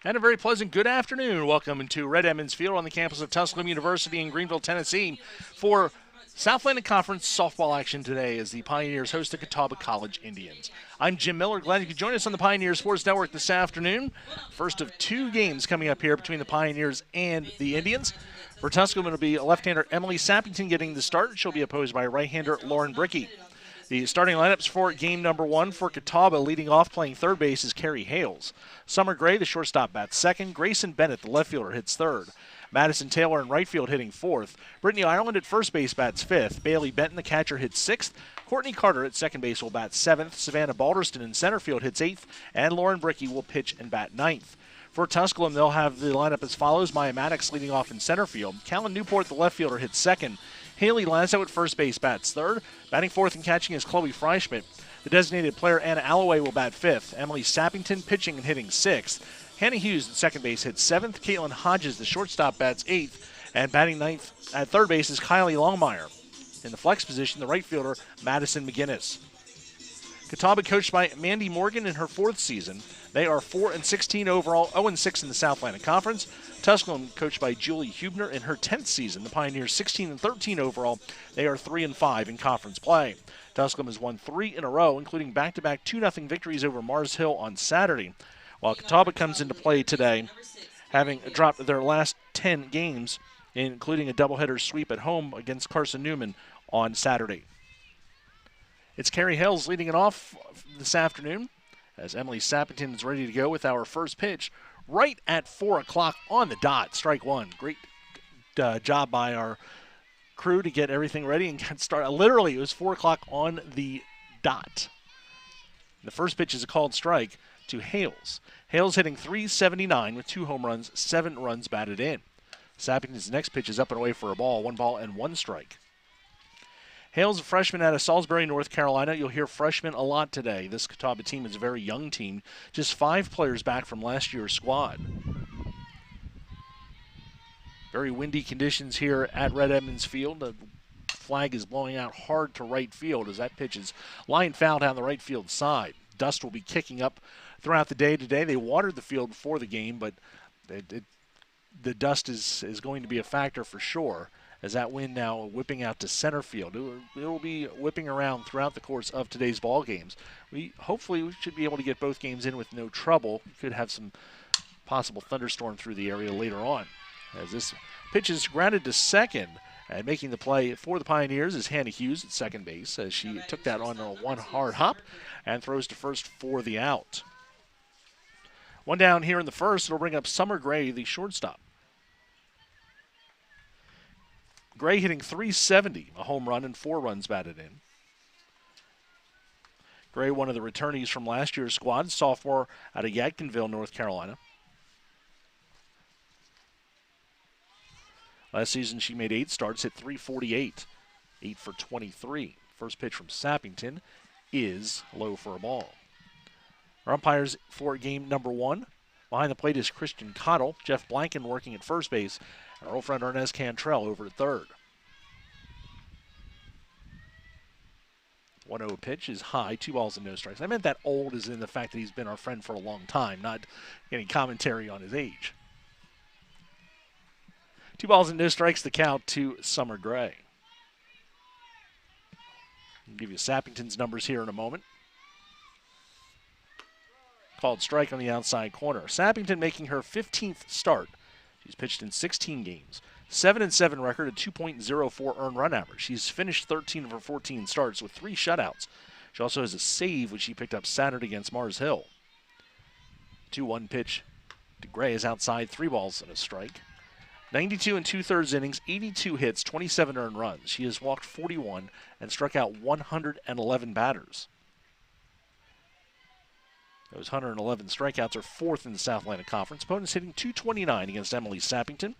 And a very pleasant good afternoon. Welcome to Red Emmons Field on the campus of Tusculum University in Greenville, Tennessee for Southland Conference softball action today as the Pioneers host the Catawba College Indians. I'm Jim Miller. Glad you could join us on the Pioneer Sports Network this afternoon. First of two games coming up here between the Pioneers and the Indians. For Tusculum, it'll be left-hander Emily Sappington getting the start. She'll be opposed by right-hander Lauren Brickey. The starting lineups for game number one for Catawba, leading off playing third base is Carrie Hales. Summer Gray, the shortstop, bats second. Grayson Bennett, the left fielder, hits third. Madison Taylor in right field hitting fourth. Brittany Ireland at first base bats fifth. Bailey Benton, the catcher, hits sixth. Courtney Carter at second base will bat seventh. Savannah Balderston in center field hits eighth. And Lauren Brickey will pitch and bat ninth. For Tusculum, they'll have the lineup as follows. Maya Maddox leading off in center field. Callan Newport, the left fielder, hits second. Haley Lazo at first base bats third. Batting fourth and catching is Chloe Freischmidt. The designated player, Anna Alloway, will bat fifth. Emily Sappington pitching and hitting sixth. Hannah Hughes at second base hits seventh. Caitlin Hodges, the shortstop, bats eighth. And batting ninth at third base is Kylie Longmire. In the flex position, the right fielder, Madison McGinnis. Catawba coached by Mandy Morgan in her fourth season. They are 4-16 overall, 0-6 in the South Atlantic Conference. Tusculum coached by Julie Hubner in her 10th season. The Pioneers 16-13 overall. They are 3-5 in conference play. Tusculum has won 3 in a row, including back-to-back 2-0 victories over Mars Hill on Saturday. While Catawba comes into play today, having dropped their last 10 games, including a doubleheader sweep at home against Carson Newman on Saturday. It's Carrie Hales leading it off this afternoon as Emily Sappington is ready to go with our first pitch right at 4 o'clock on the dot. Strike one. Great job by our crew to get everything ready and get started. Literally, it was 4 o'clock on the dot. The first pitch is a called strike to Hales. Hales hitting .379 with 2 home runs, 7 runs batted in. Sappington's next pitch is up and away for a ball, 1 ball and 1 strike. Hale's a freshman out of Salisbury, North Carolina. You'll hear freshmen a lot today. This Catawba team is a very young team, just 5 players back from last year's squad. Very windy conditions here at Red Emmons Field. The flag is blowing out hard to right field as that pitch is line foul down the right field side. Dust will be kicking up throughout the day today. They watered the field before the game, but the dust is going to be a factor for sure, as that wind now whipping out to center field. It will be whipping around throughout the course of today's ball games. Hopefully we should be able to get both games in with no trouble. We could have some possible thunderstorm through the area later on. As this pitch is grounded to second, and making the play for the Pioneers is Hannah Hughes at second base as she took that on a 1 hard hop and throws to first for the out. 1 down here in the first. It'll bring up Summer Gray, the shortstop. Gray hitting .370, a home run and 4 runs batted in. Gray, one of the returnees from last year's squad, sophomore out of Yadkinville, North Carolina. Last season she made 8 starts, hit .348, 8 for 23. First pitch from Sappington is low for a ball. Our umpires for game number 1. Behind the plate is Christian Cottle, Jeff Blanken working at first base, and our old friend Ernest Cantrell over at third. 1-0 pitch is high, 2 balls and no strikes. I meant that old is in the fact that he's been our friend for a long time, not any commentary on his age. 2 balls and no strikes, the count to Summer Gray. I'll give you Sappington's numbers here in a moment. Called strike on the outside corner. Sappington making her 15th start. She's pitched in 16 games. 7-7 record, a 2.04 earned run average. She's finished 13 of her 14 starts with 3 shutouts. She also has a save, which she picked up Saturday against Mars Hill. 2-1 pitch to Gray is outside, 3 balls and a strike. 92 2/3 innings, 82 hits, 27 earned runs. She has walked 41 and struck out 111 batters. Those 111 strikeouts are 4th in the South Atlantic Conference. Opponents hitting .229 against Emily Sappington,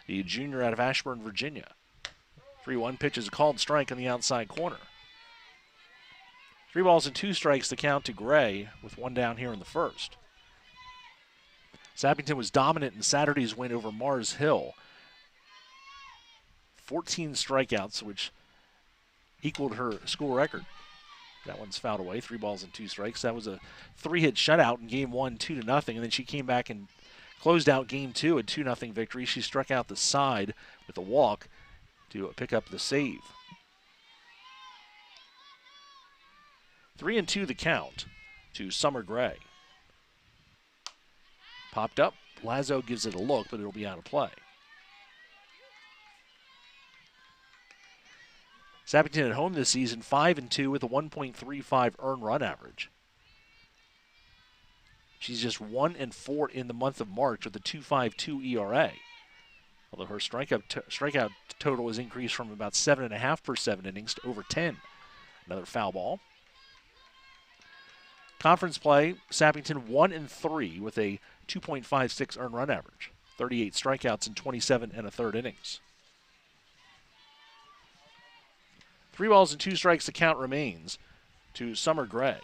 the junior out of Ashburn, Virginia. 3-1 pitch is a called strike on the outside corner. 3 balls and 2 strikes to count to Gray with 1 down here in the first. Sappington was dominant in Saturday's win over Mars Hill. 14 strikeouts, which equaled her school record. That one's fouled away, 3 balls and 2 strikes. That was a 3-hit shutout in game 1, 2-0, and then she came back and closed out game 2, a 2-0 victory. She struck out the side with a walk to pick up the save. 3-2 the count to Summer Gray. Popped up. Lazo gives it a look, but it'll be out of play. Sappington at home this season, 5-2 with a 1.35 earned run average. She's just 1-4 in the month of March with a 2.52 ERA. Although her strikeout total has increased from about 7.5 per 7 innings to over 10. Another foul ball. Conference play, Sappington 1-3 with a 2.56 earned run average. 38 strikeouts in 27 1/3 innings. 3 balls and 2 strikes, the count remains to Summer Gray.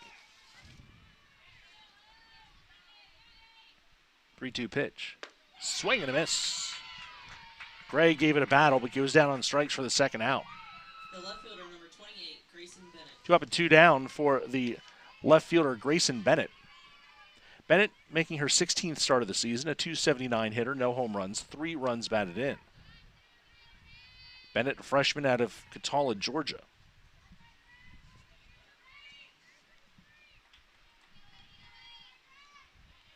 3-2 pitch. Swing and a miss. Gray gave it a battle, but goes down on strikes for the second out. The left fielder, number 28, Grayson Bennett. 2 up and 2 down for the left fielder, Grayson Bennett. Bennett making her 16th start of the season, a .279 hitter, no home runs, 3 runs batted in. Bennett, a freshman out of Catawba, Georgia.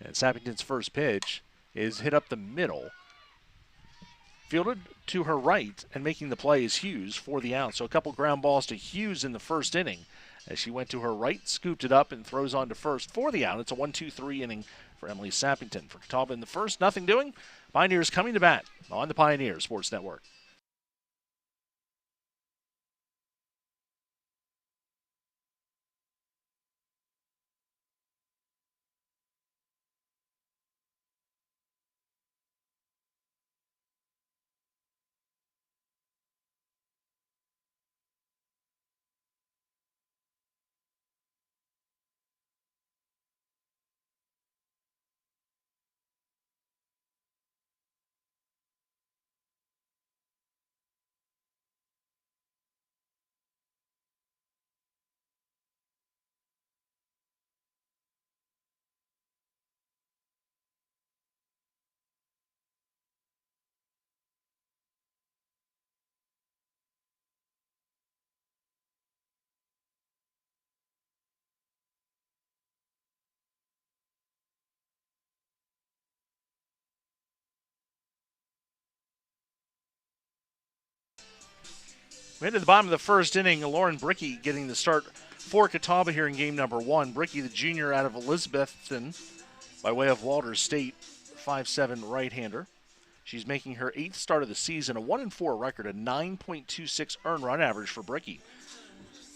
And Sappington's first pitch is hit up the middle. Fielded to her right, and making the play is Hughes for the out. So a couple ground balls to Hughes in the first inning. As she went to her right, scooped it up, and throws on to first for the out. It's a 1-2-3 inning for Emily Sappington. For Catawba in the first, nothing doing. Pioneers coming to bat on the Pioneer Sports Network. We head to the bottom of the first inning. Lauren Brickey getting the start for Catawba here in game number 1. Brickey, the junior out of Elizabethton, by way of Walters State, 5'7" right-hander. She's making her 8th start of the season, a 1-4 record, a 9.26 earned run average for Brickey.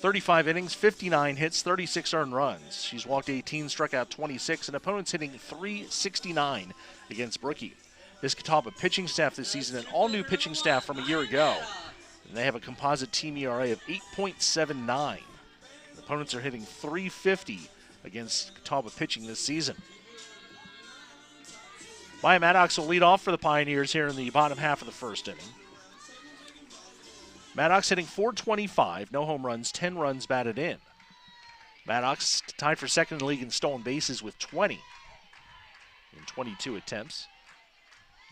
35 innings, 59 hits, 36 earned runs. She's walked 18, struck out 26, and opponents hitting .369 against Brickey. This Catawba pitching staff this season, an all-new pitching staff from a year ago. And they have a composite team ERA of 8.79. The opponents are hitting .350 against Catawba pitching this season. Maya Maddox will lead off for the Pioneers here in the bottom half of the first inning. Maddox hitting .425, no home runs, 10 runs batted in. Maddox tied for second in the league in stolen bases with 20 in 22 attempts.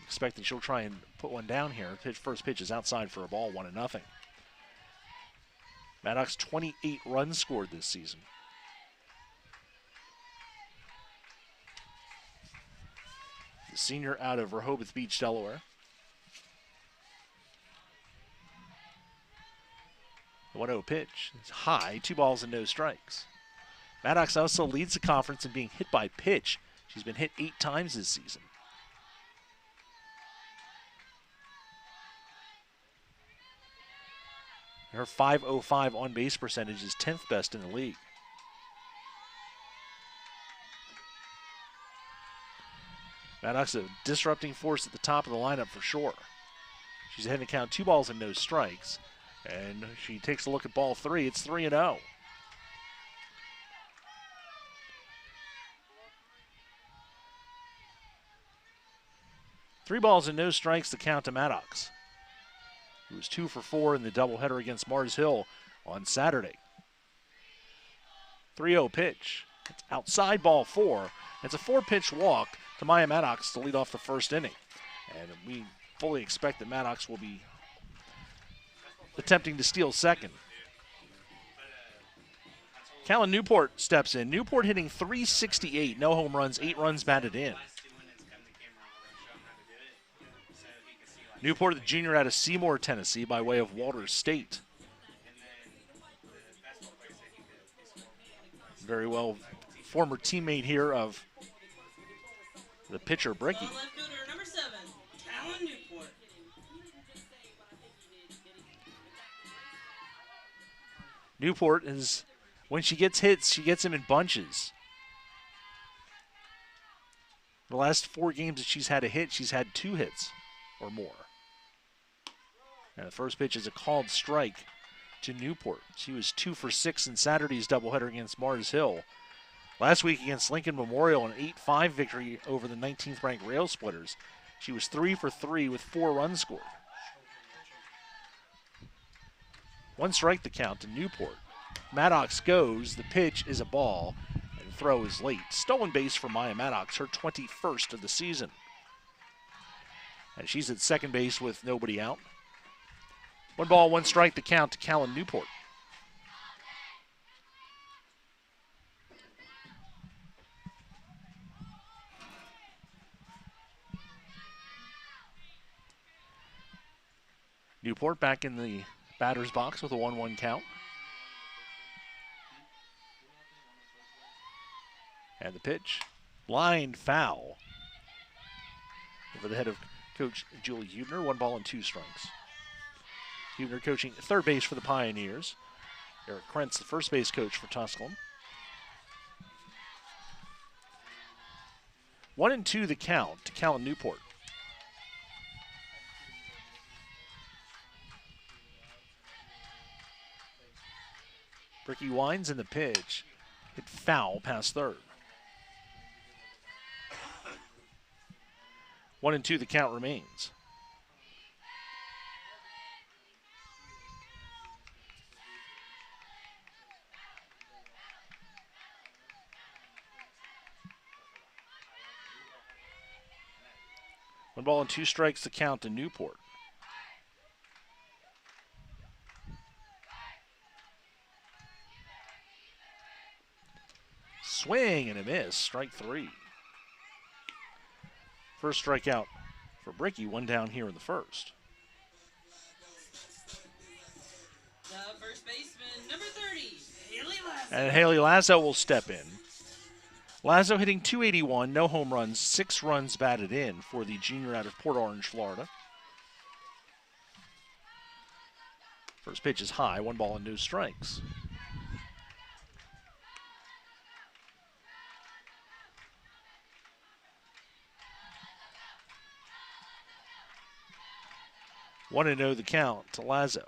Expecting she'll try and put one down here. First pitch is outside for a ball, 1-0. Maddox 28 runs scored this season. The senior out of Rehoboth Beach, Delaware. The 1-0 pitch is high, 2 balls and no strikes. Maddox also leads the conference in being hit by pitch. She's been hit 8 times this season. Her .505 on-base percentage is 10th best in the league. Maddox, a disrupting force at the top of the lineup for sure. She's ahead to count 2 balls and no strikes. And she takes a look at ball 3. It's 3-0. Three balls and no strikes to count to Maddox, who was 2 for 4 in the doubleheader against Mars Hill on Saturday. 3-0 pitch. It's outside ball 4. It's a 4-pitch walk to Maya Maddox to lead off the first inning. And we fully expect that Maddox will be attempting to steal second. Callan Newport steps in. Newport hitting .368, no home runs, 8 runs batted in. Newport, the junior out of Seymour, Tennessee, by way of Walters State. Very well, former teammate here of the pitcher, Bricky. Left fielder number 7, Callan Newport. Newport is, when she gets hits, she gets them in bunches. The last 4 games that she's had a hit, she's had 2 hits or more. And the first pitch is a called strike to Newport. She was 2 for 6 in Saturday's doubleheader against Mars Hill. Last week against Lincoln Memorial, an 8-5 victory over the 19th ranked Rail Splitters. She was 3 for 3 with 4 runs scored. 1 strike the count to Newport. Maddox goes, the pitch is a ball, and the throw is late. Stolen base for Maya Maddox, her 21st of the season. And she's at second base with nobody out. 1 ball, 1 strike the count to Callan Newport. Newport back in the batter's box with a 1-1 count. And the pitch, line foul over the head of Coach Julie Huebner. 1 ball and 2 strikes. Huebner coaching third base for the Pioneers. Eric Krentz, the first base coach for Tusculum. 1-2 the count to Callan Newport. Bricky winds in the pitch. Hit foul past third. 1-2 the count remains. One ball and 2 strikes to count to Newport. Swing and a miss, strike 3. First strikeout for Bricky, 1 down here in the first. The first baseman, number 30, Haley Lasso. And Haley Lasso will step in. Lasso hitting .281, no home runs, 6 runs batted in for the junior out of Port Orange, Florida. First pitch is high, 1 ball and no strikes. One to know the count to Lazo.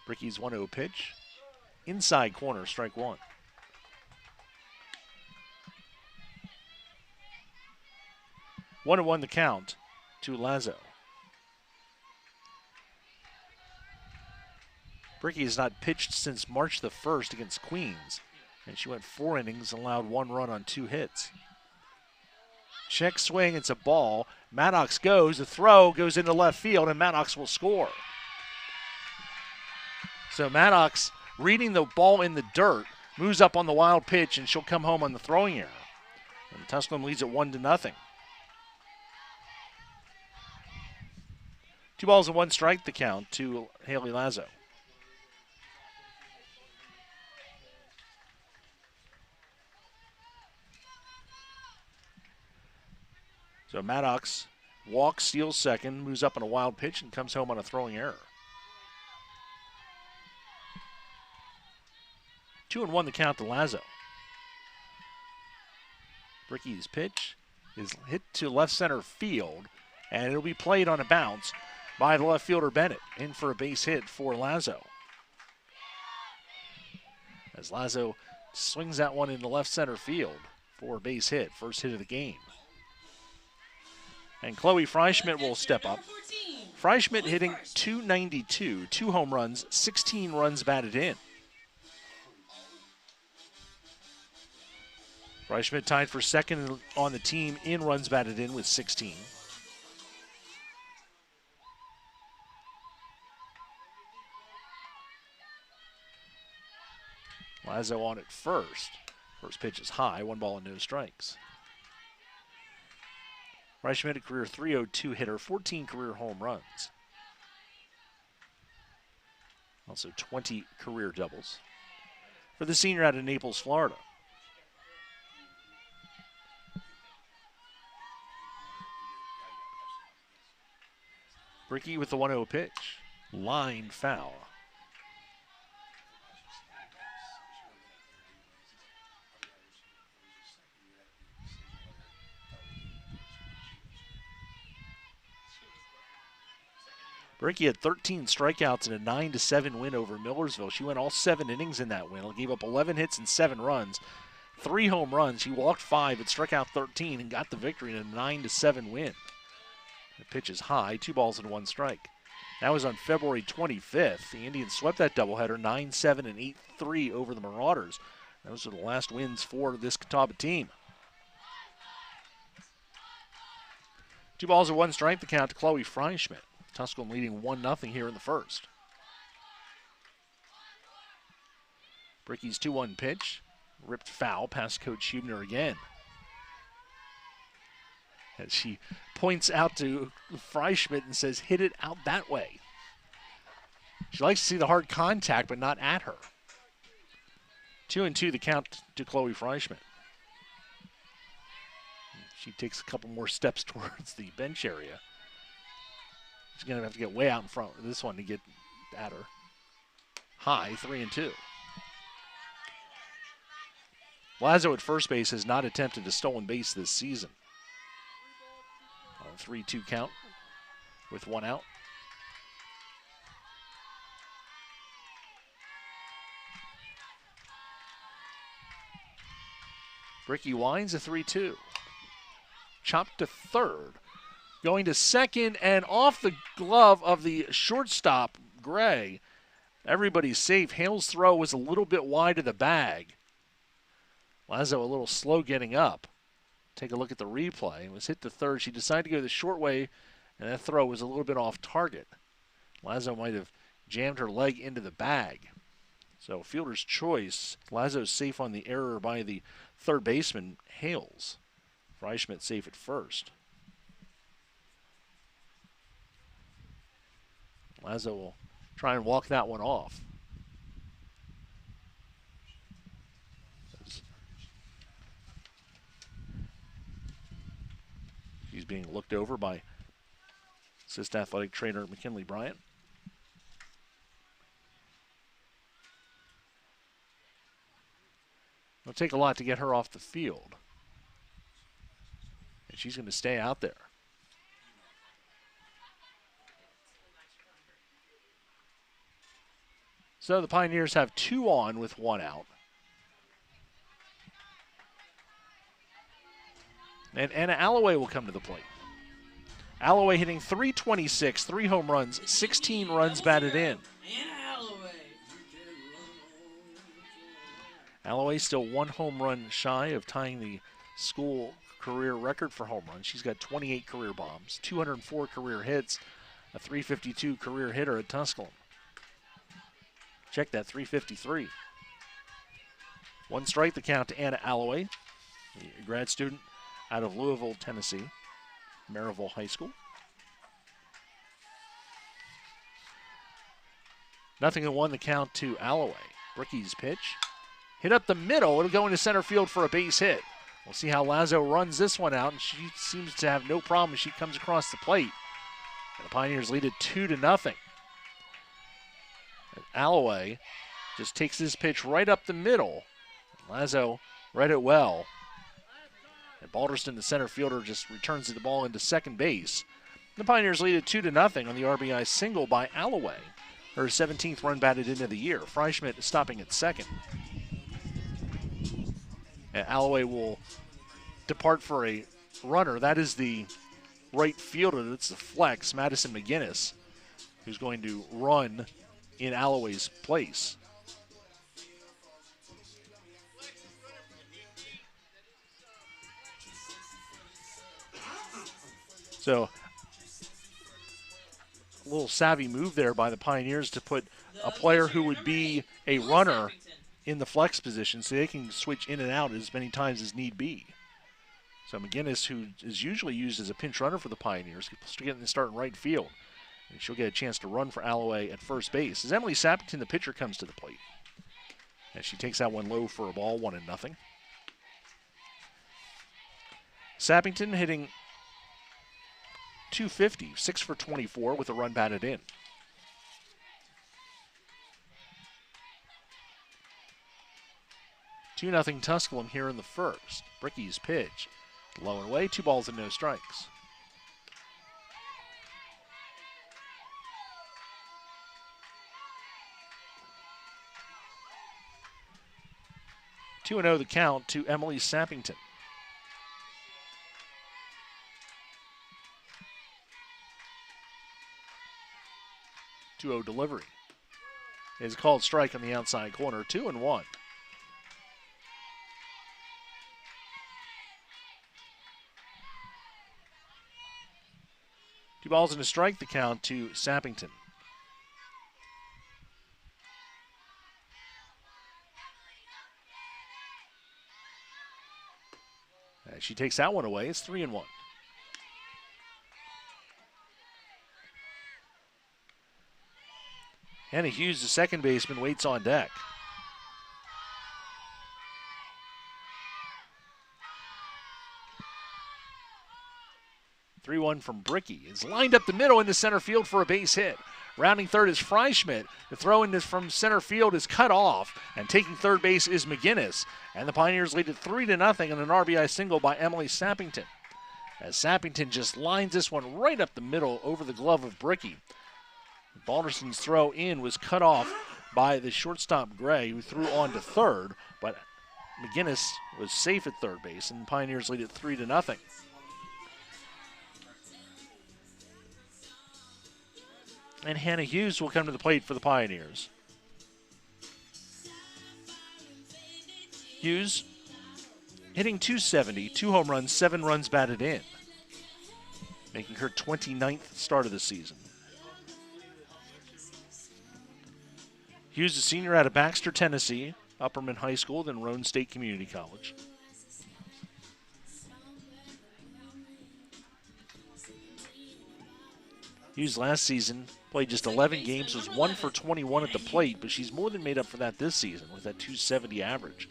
Bricky's 1-0 pitch. Inside corner, strike 1. One to 1 the count to Lazo. Bricky has not pitched since March the 1st against Queens, and she went 4 innings and allowed 1 run on 2 hits. Check swing, it's a ball. Maddox goes, the throw goes into left field, and Maddox will score. So Maddox, reading the ball in the dirt, moves up on the wild pitch, and she'll come home on the throwing error. And Tusculum leads it 1-0. 2 balls and 1 strike the count to Haley Lazo. So Maddox walks, steals second, moves up on a wild pitch, and comes home on a throwing error. 2-1 the count to Lazo. Bricky's pitch is hit to left center field, and it'll be played on a bounce by the left fielder Bennett, in for a base hit for Lazo. As Lazo swings that one into left center field for a base hit, first hit of the game. And Chloe Freischmidt will step up. Freischmidt hitting .292, 2 home runs, 16 runs batted in. Freischmidt tied for second on the team in runs batted in with 16. Lazo on at first. First pitch is high, 1 ball and no strikes. Freischmidt, a career .302 hitter, 14 career home runs. Also 20 career doubles. For the senior out of Naples, Florida. Bricky with the 1-0 pitch. Line foul. Bricky had 13 strikeouts in a 9-7 win over Millersville. She went all 7 innings in that win. Gave up 11 hits and 7 runs, 3 home runs. She walked 5 but struck out 13 and got the victory in a 9-7 win. The pitch is high, 2 balls and 1 strike. That was on February 25th. The Indians swept that doubleheader 9-7 and 8-3 over the Marauders. Those are the last wins for this Catawba team. 2 balls and 1 strike, the count to Chloe Freischmidt. Tusculum leading 1-0 here in the first. Bricky's 2-1 pitch. Ripped foul past Coach Hubner again. As she points out to Freischmidt and says, hit it out that way. She likes to see the hard contact, but not at her. 2-2 the count to Chloe Freischmidt. She takes a couple more steps towards the bench area. She's going to have to get way out in front of this one to get at her. High, 3-2. Lazo at first base has not attempted a stolen base this season. On a 3-2 count with 1 out. Bricky winds a 3-2. Chopped to third. Going to second and off the glove of the shortstop, Gray. Everybody's safe. Hale's throw was a little bit wide of the bag. Lazo a little slow getting up. Take a look at the replay. It was hit to third. She decided to go the short way, and that throw was a little bit off target. Lazo might have jammed her leg into the bag. So fielder's choice. Lazo's safe on the error by the third baseman, Hales. Freischmidt safe at first. Lazo will try and walk that one off. She's being looked over by assistant athletic trainer McKinley Bryant. It'll take a lot to get her off the field. And she's going to stay out there. So the Pioneers have 2 on with 1 out. And Anna Alloway will come to the plate. Alloway hitting .326, 3 home runs, 16 runs batted in. Alloway still 1 home run shy of tying the school career record for home runs. She's got 28 career bombs, 204 career hits, a .352 career hitter at Tusculum. Check that, .353. 1 strike, the count to Anna Alloway, a grad student out of Louisville, Tennessee, Maryville High School. 0-1 the count to Alloway. Bricky's pitch. Hit up the middle. It'll go into center field for a base hit. We'll see how Lazo runs this one out, and she seems to have no problem as she comes across the plate. And the Pioneers lead it 2-0. Alloway just takes this pitch right up the middle. Lazo read it well. And Balderston, the center fielder, just returns the ball into second base. The Pioneers lead it 2-0 on the RBI single by Alloway. Her 17th run batted into the year. Freischmidt stopping at second. And Alloway will depart for a runner. That is the right fielder. That's the flex, Madison McGinnis, who's going to run in Alloway's place. So a little savvy move there by the Pioneers to put a player who would be a runner in the flex position so they can switch in and out as many times as need be. So McGinnis, who is usually used as a pinch runner for the Pioneers, gets to get the start in right field. And she'll get a chance to run for Alloway at first base. As Emily Sappington, the pitcher, comes to the plate. And she takes that one low for a ball, 1-0. Sappington hitting .250, 6 for 24 with a run batted in. Two 0 Tusculum here in the first. Bricky's pitch, low and away, 2 balls and no strikes. Two 0 the count to Emily Sappington. 2-0 delivery. Is called strike on the outside corner, 2-1. Two balls and a strike, the count to Sappington. As she takes that one away, it's 3-1. Hannah Hughes, the second baseman, waits on deck. .3-1 from Bricky is lined up the middle into center field for a base hit. Rounding third is Freischmidt. The throw in from center field is cut off, and taking third base is McGinnis. And the Pioneers lead it 3-0 on an RBI single by Emily Sappington. As Sappington just lines this one right up the middle over the glove of Bricky. Balderson's throw in was cut off by the shortstop Gray, who threw on to third, but McGinnis was safe at third base, and the Pioneers lead it 3-0. And Hannah Hughes will come to the plate for the Pioneers. Hughes hitting .270, 2 home runs, 7 runs batted in, making her 29th start of the season. Hughes, a senior out of Baxter, Tennessee, Upperman High School, then Roane State Community College. Hughes last season played just 11 games, was 1 for 21 at the plate, but she's more than made up for that this season with that .270 average.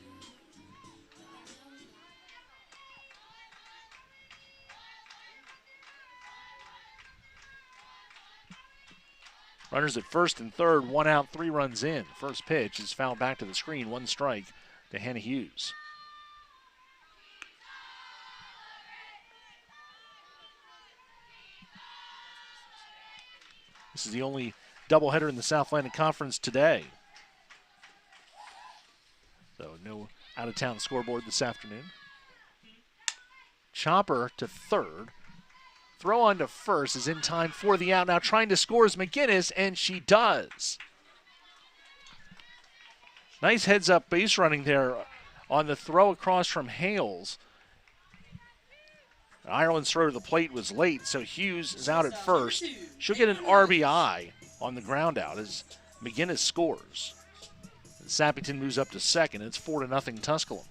Runners at first and third, 1 out, 3 runs in. First pitch is fouled back to the screen, 1 strike to Hannah Hughes. This is the only doubleheader in the South Atlantic Conference today. So no out-of-town scoreboard this afternoon. Chopper to third. Throw on to first is in time for the out. Now trying to score is McGinnis, and she does. Nice heads-up base running there on the throw across from Hales. Ireland's throw to the plate was late, so Hughes is out at first. She'll get an RBI on the ground out as McGinnis scores. And Sappington moves up to second. It's 4-0 Tusculum.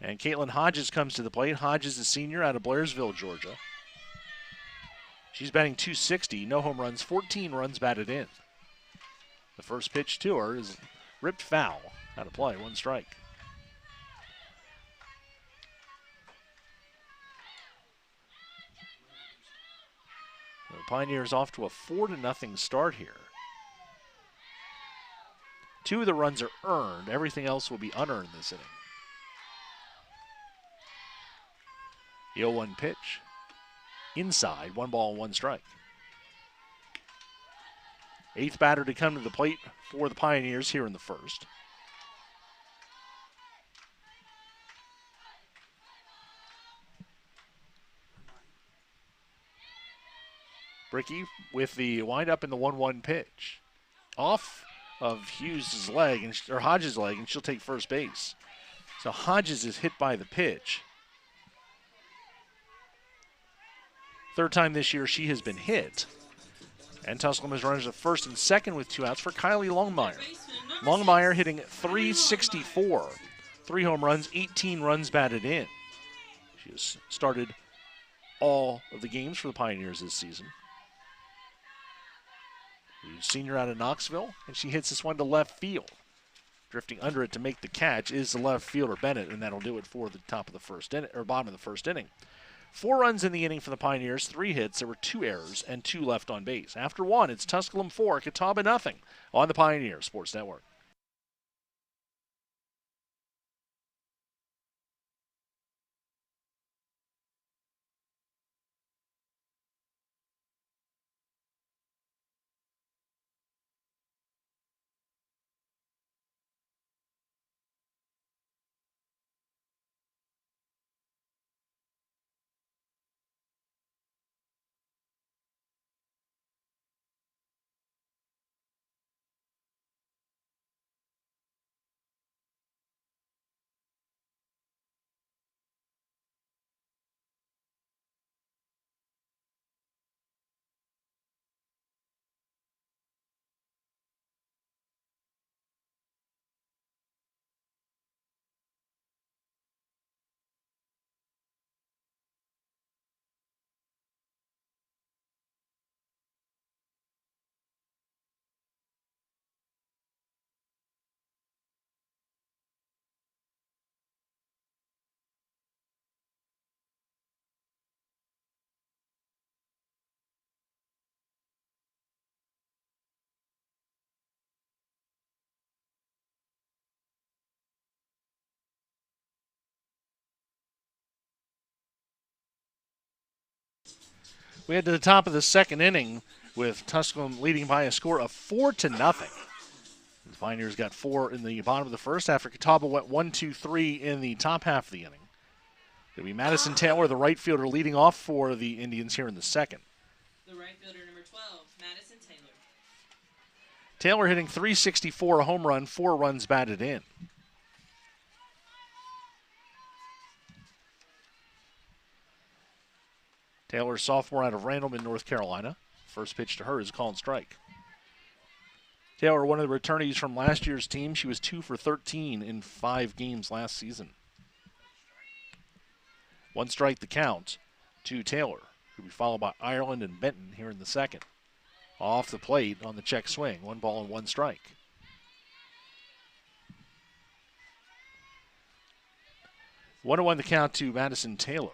And Caitlin Hodges comes to the plate. Hodges, a senior out of Blairsville, Georgia. She's batting .260, no home runs, 14 runs batted in. The first pitch to her is ripped foul. Out of play, 1 strike. The Pioneers off to a 4-0 start here. 2 of the runs are earned. Everything else will be unearned this inning. The 0-1 pitch. Inside, 1 ball, 1 strike. 8th batter to come to the plate for the Pioneers here in the first. Bricky with the windup in the 1-1 pitch. Off of Hughes' leg, or Hodges' leg, and she'll take first base. So Hodges is hit by the pitch. Third time this year she has been hit. And Tusculum has runners at first and second with 2 outs for Kylie Longmire. Longmire hitting .364. 3 home runs, 18 runs batted in. She has started all of the games for the Pioneers this season. The senior out of Knoxville, and she hits this one to left field. Drifting under it to make the catch is the left fielder Bennett, and that'll do it for the top of the first inning, or bottom of the first inning. 4 runs in the inning for the Pioneers, 3 hits. There were 2 errors and 2 left on base. After 1, it's Tusculum 4, Catawba nothing on the Pioneer Sports Network. We head to the top of the second inning with Tusculum leading by a score of 4-0. The Pioneers got 4 in the bottom of the first after Catawba went 1-2-3 in the top half of the inning. It'll be Madison Taylor, the right fielder, leading off for the Indians here in the second. The right fielder, number 12, Madison Taylor. Taylor hitting .364, a home run, 4 runs batted in. Taylor, sophomore out of Randleman, North Carolina. First pitch to her is a called strike. Taylor, one of the returnees from last year's team. She was 2 for 13 in 5 games last season. 1 strike the count to Taylor, who will be followed by Ireland and Benton here in the second. Off the plate on the check swing. 1 ball and 1 strike. One the count to Madison Taylor.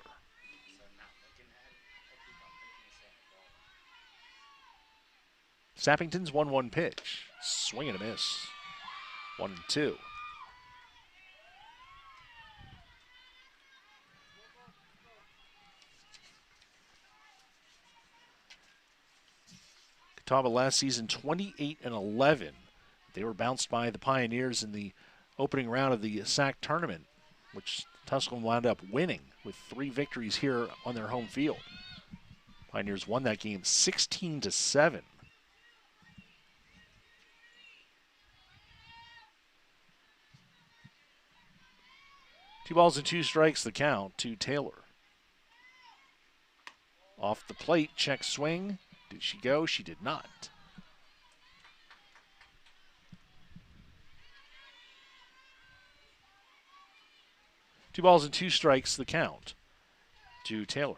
Sappington's 1-1 pitch. Swing and a miss. 1-2. Catawba last season 28-11. They were bounced by the Pioneers in the opening round of the SAC tournament, which Tusculum wound up winning with 3 victories here on their home field. Pioneers won that game 16-7. 2 balls and 2 strikes the count to Taylor. Off the plate, check swing. Did she go? She did not. Two balls and 2 strikes the count to Taylor.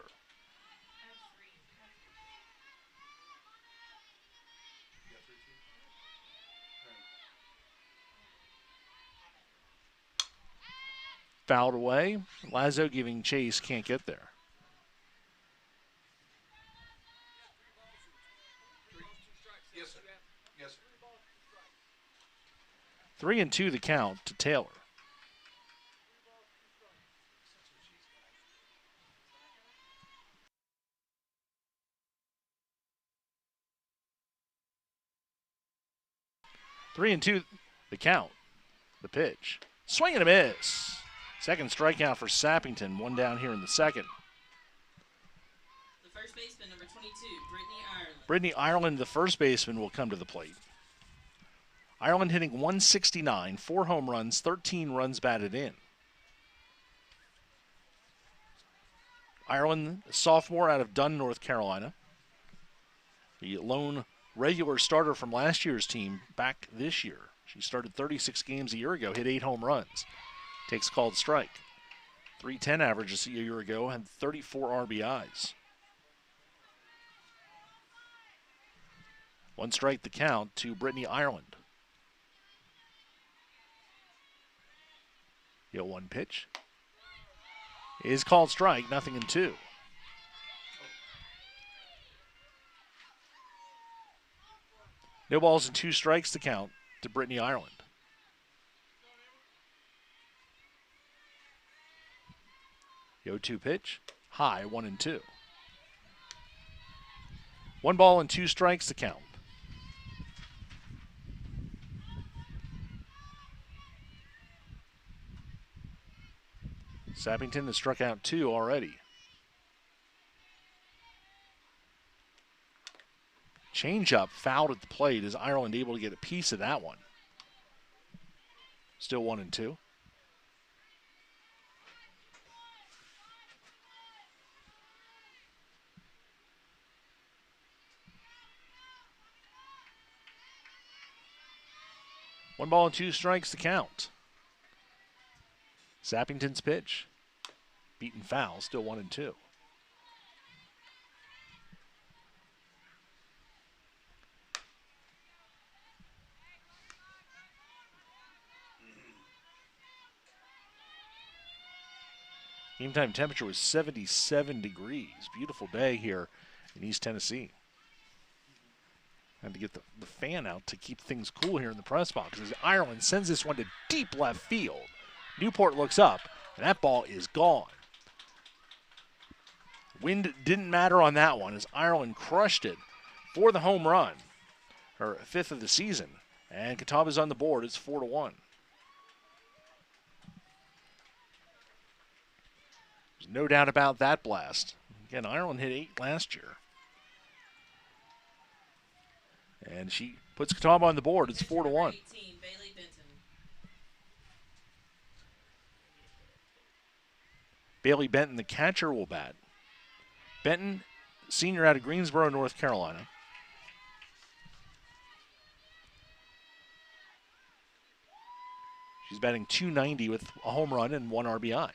Fouled away. Lazo giving chase, can't get there. Yes, sir. Yes, sir. 3-2 the count to Taylor. Three and two, the count. The pitch. Swing and a miss. Second strikeout for Sappington. 1 down here in the second. The first baseman, number 22, Brittany Ireland. Brittany Ireland, the first baseman, will come to the plate. Ireland hitting 169, 4 home runs, 13 runs batted in. Ireland, a sophomore out of Dunn, North Carolina. The lone regular starter from last year's team back this year. She started 36 games a year ago, hit 8 home runs. Takes called strike. .310 average a year ago, had 34 RBIs. 1 strike the count to Brittany Ireland. The 0-1 pitch is called strike, 0-2. No balls and 2 strikes to count to Brittany Ireland. The 0-2 pitch, high, 1-2. 1 ball and 2 strikes to count. Sappington has struck out 2 already. Changeup fouled at the plate. Is Ireland able to get a piece of that one? Still 1-2. One ball and 2 strikes to count. Sappington's pitch. Beaten foul, still 1-2. Game time temperature was 77 degrees. Beautiful day here in East Tennessee. Had to get the fan out to keep things cool here in the press box as Ireland sends this one to deep left field. Newport looks up, and that ball is gone. Wind didn't matter on that one as Ireland crushed it for the home run, her 5th of the season. And Catawba's on the board. It's 4-1. There's no doubt about that blast. Again, Ireland hit 8 last year. And she puts Catawba on the board. It's 4-1. Bailey Benton, the catcher, will bat. Benton, senior out of Greensboro, North Carolina. She's batting .290 with a home run and 1 RBI.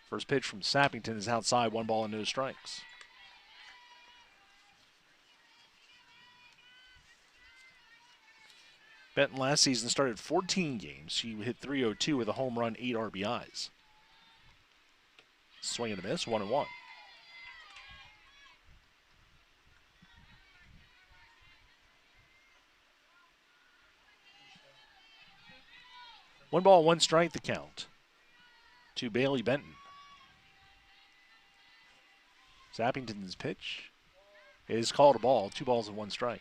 First pitch from Sappington is outside, 1 ball and no strikes. Benton last season started 14 games. She hit .302 with a home run, 8 RBIs. Swing and a miss, 1-1. One ball, 1 strike the count to Bailey Benton. Sappington's pitch is called a ball, 2 balls and 1 strike.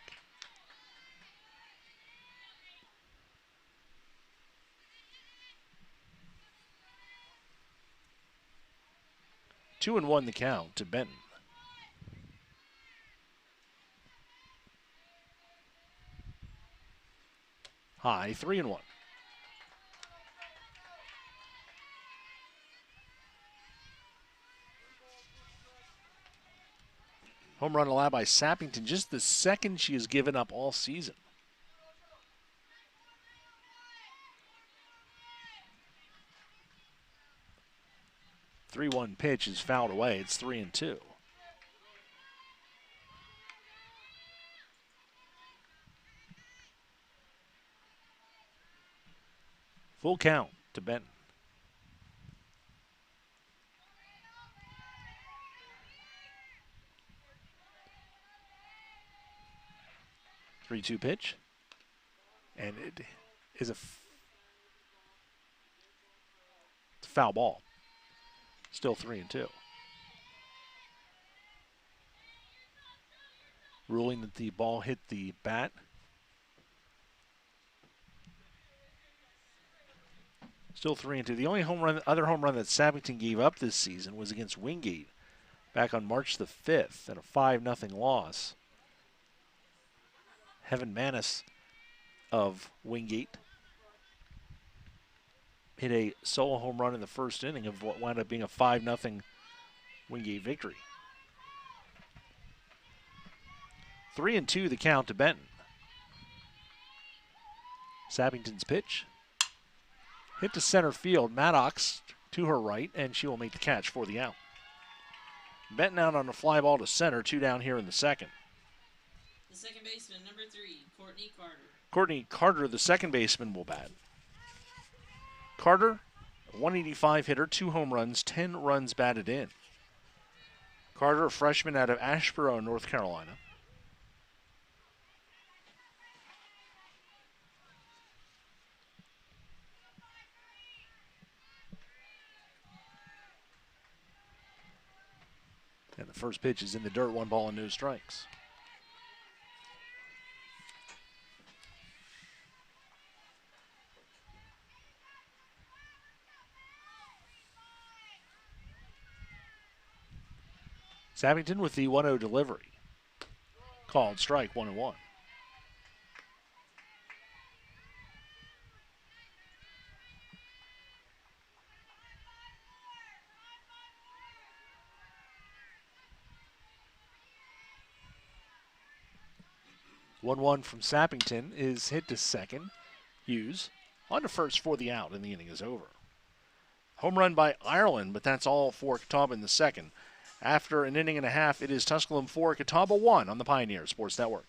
Two and 1 the count to Benton. High, 3-1. Home run allowed by Sappington, just the second she has given up all season. The 3-1 pitch is fouled away. It's 3-2. Full count to Benton. Three-two pitch, and it is it's a foul ball. Still 3-2. Ruling that the ball hit the bat. Still 3-2. The only other home run that Sappington gave up this season was against Wingate back on March the 5th in a 5-0 loss. Heaven Manis of Wingate hit a solo home run in the first inning of what wound up being a 5-0 Wingate victory. 3-2 the count to Benton. Sappington's pitch. Hit to center field. Maddox to her right, and she will make the catch for the out. Benton out on a fly ball to center, 2 down here in the second. The second baseman, number 3, Courtney Carter. Courtney Carter, the second baseman, will bat. Carter, a 185 hitter, 2 home runs, 10 runs batted in. Carter, a freshman out of Asheboro, North Carolina. And the first pitch is in the dirt, 1 ball and no strikes. Sappington with the 1-0 delivery. Called strike, 1-1. One from Sappington is hit to second. Hughes on to first for the out, and the inning is over. Home run by Ireland, but that's all for Catawba in the second. After an inning and a half, it is Tusculum 4, Catawba 1 on the Pioneer Sports Network.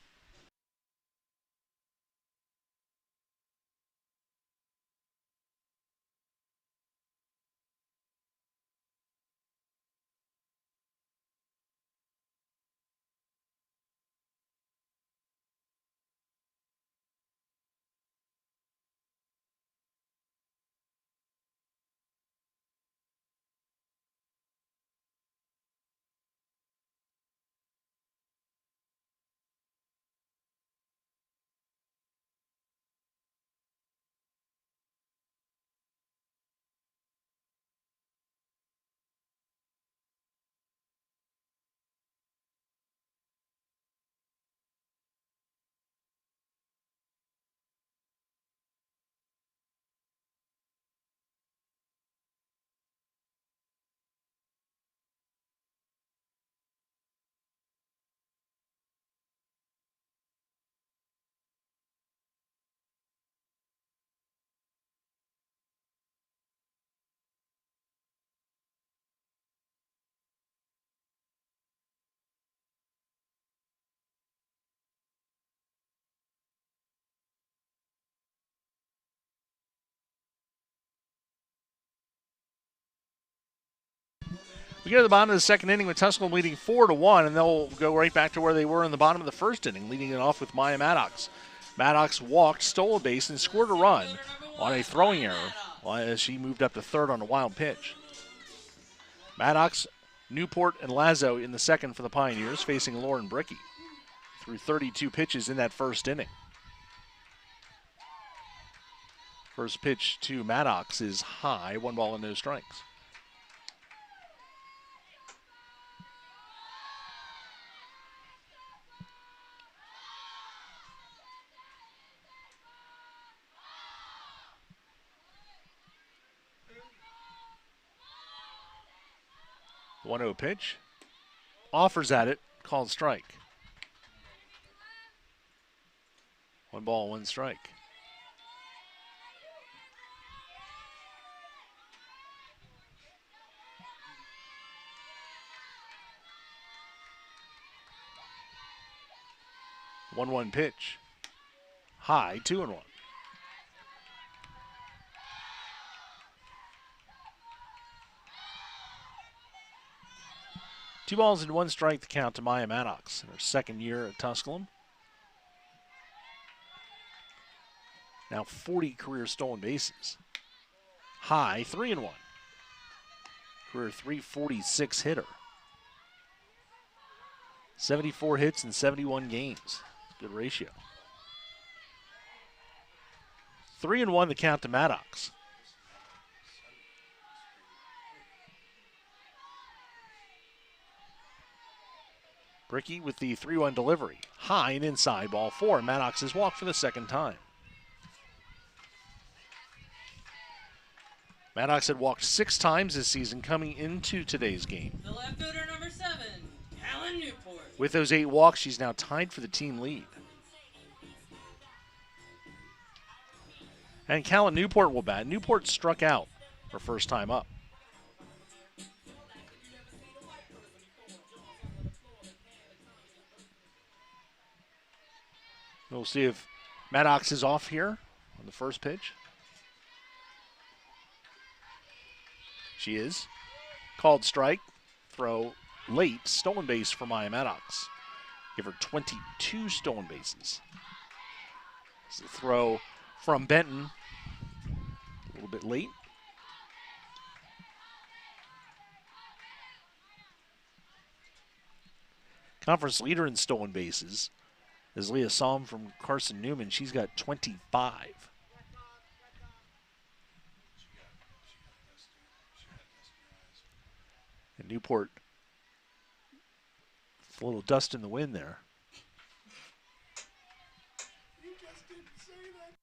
We get to the bottom of the second inning with Tusculum leading 4-1, and they'll go right back to where they were in the bottom of the first inning, leading it off with Maya Maddox. Maddox walked, stole a base, and scored a run on a throwing error as she moved up to third on a wild pitch. Maddox, Newport, and Lazo in the second for the Pioneers, facing Lauren Brickey. Threw 32 pitches in that first inning. First pitch to Maddox is high, 1 ball and no strikes. The 1-0 pitch. Offers at it, called strike. 1 ball, 1 strike. One pitch. High, 2-1. Two balls and 1 strike to count to Maya Maddox in her second year at Tusculum. Now 40 career stolen bases. High, 3-1. Career 346 hitter. 74 hits in 71 games. Good ratio. 3-1 the count to Maddox. Bricky with the 3-1 delivery. High and inside, ball 4. Maddox has walked for the second time. Maddox had walked 6 times this season coming into today's game. The left fielder, number 7, Alan Newport. With those 8 walks, she's now tied for the team lead. And Callan Newport will bat. Newport struck out her first time up. We'll see if Maddox is off here on the first pitch. She is. Called strike. Throw late. Stolen base for Maya Maddox. Give her 22 stolen bases. It's a throw from Benton. A little bit late. Conference leader in stolen bases is Leah Salm from Carson Newman. She's got 25. And Newport, a little dust in the wind there. You just didn't say that.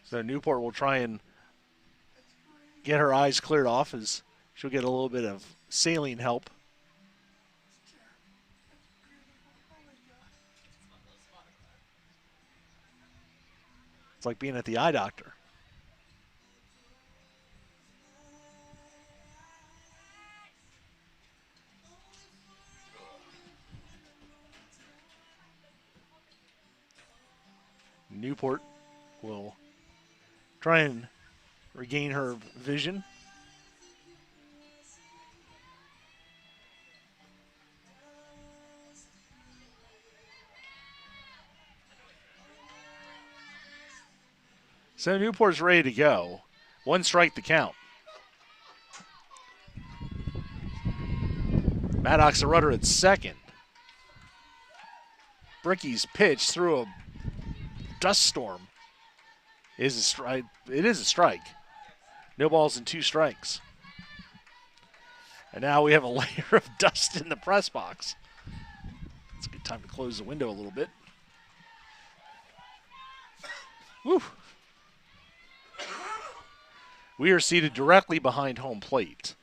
So Newport will try and get her eyes cleared off as she'll get a little bit of saline help. It's like being at the eye doctor. Newport will try and regain her vision. So Newport's ready to go. 1 strike to count. Maddox a runner at second. Bricky's pitch through a dust storm is a strike. It is a strike. No balls and 2 strikes. And now we have a layer of dust in the press box. It's a good time to close the window a little bit. Woo. We are seated directly behind home plate.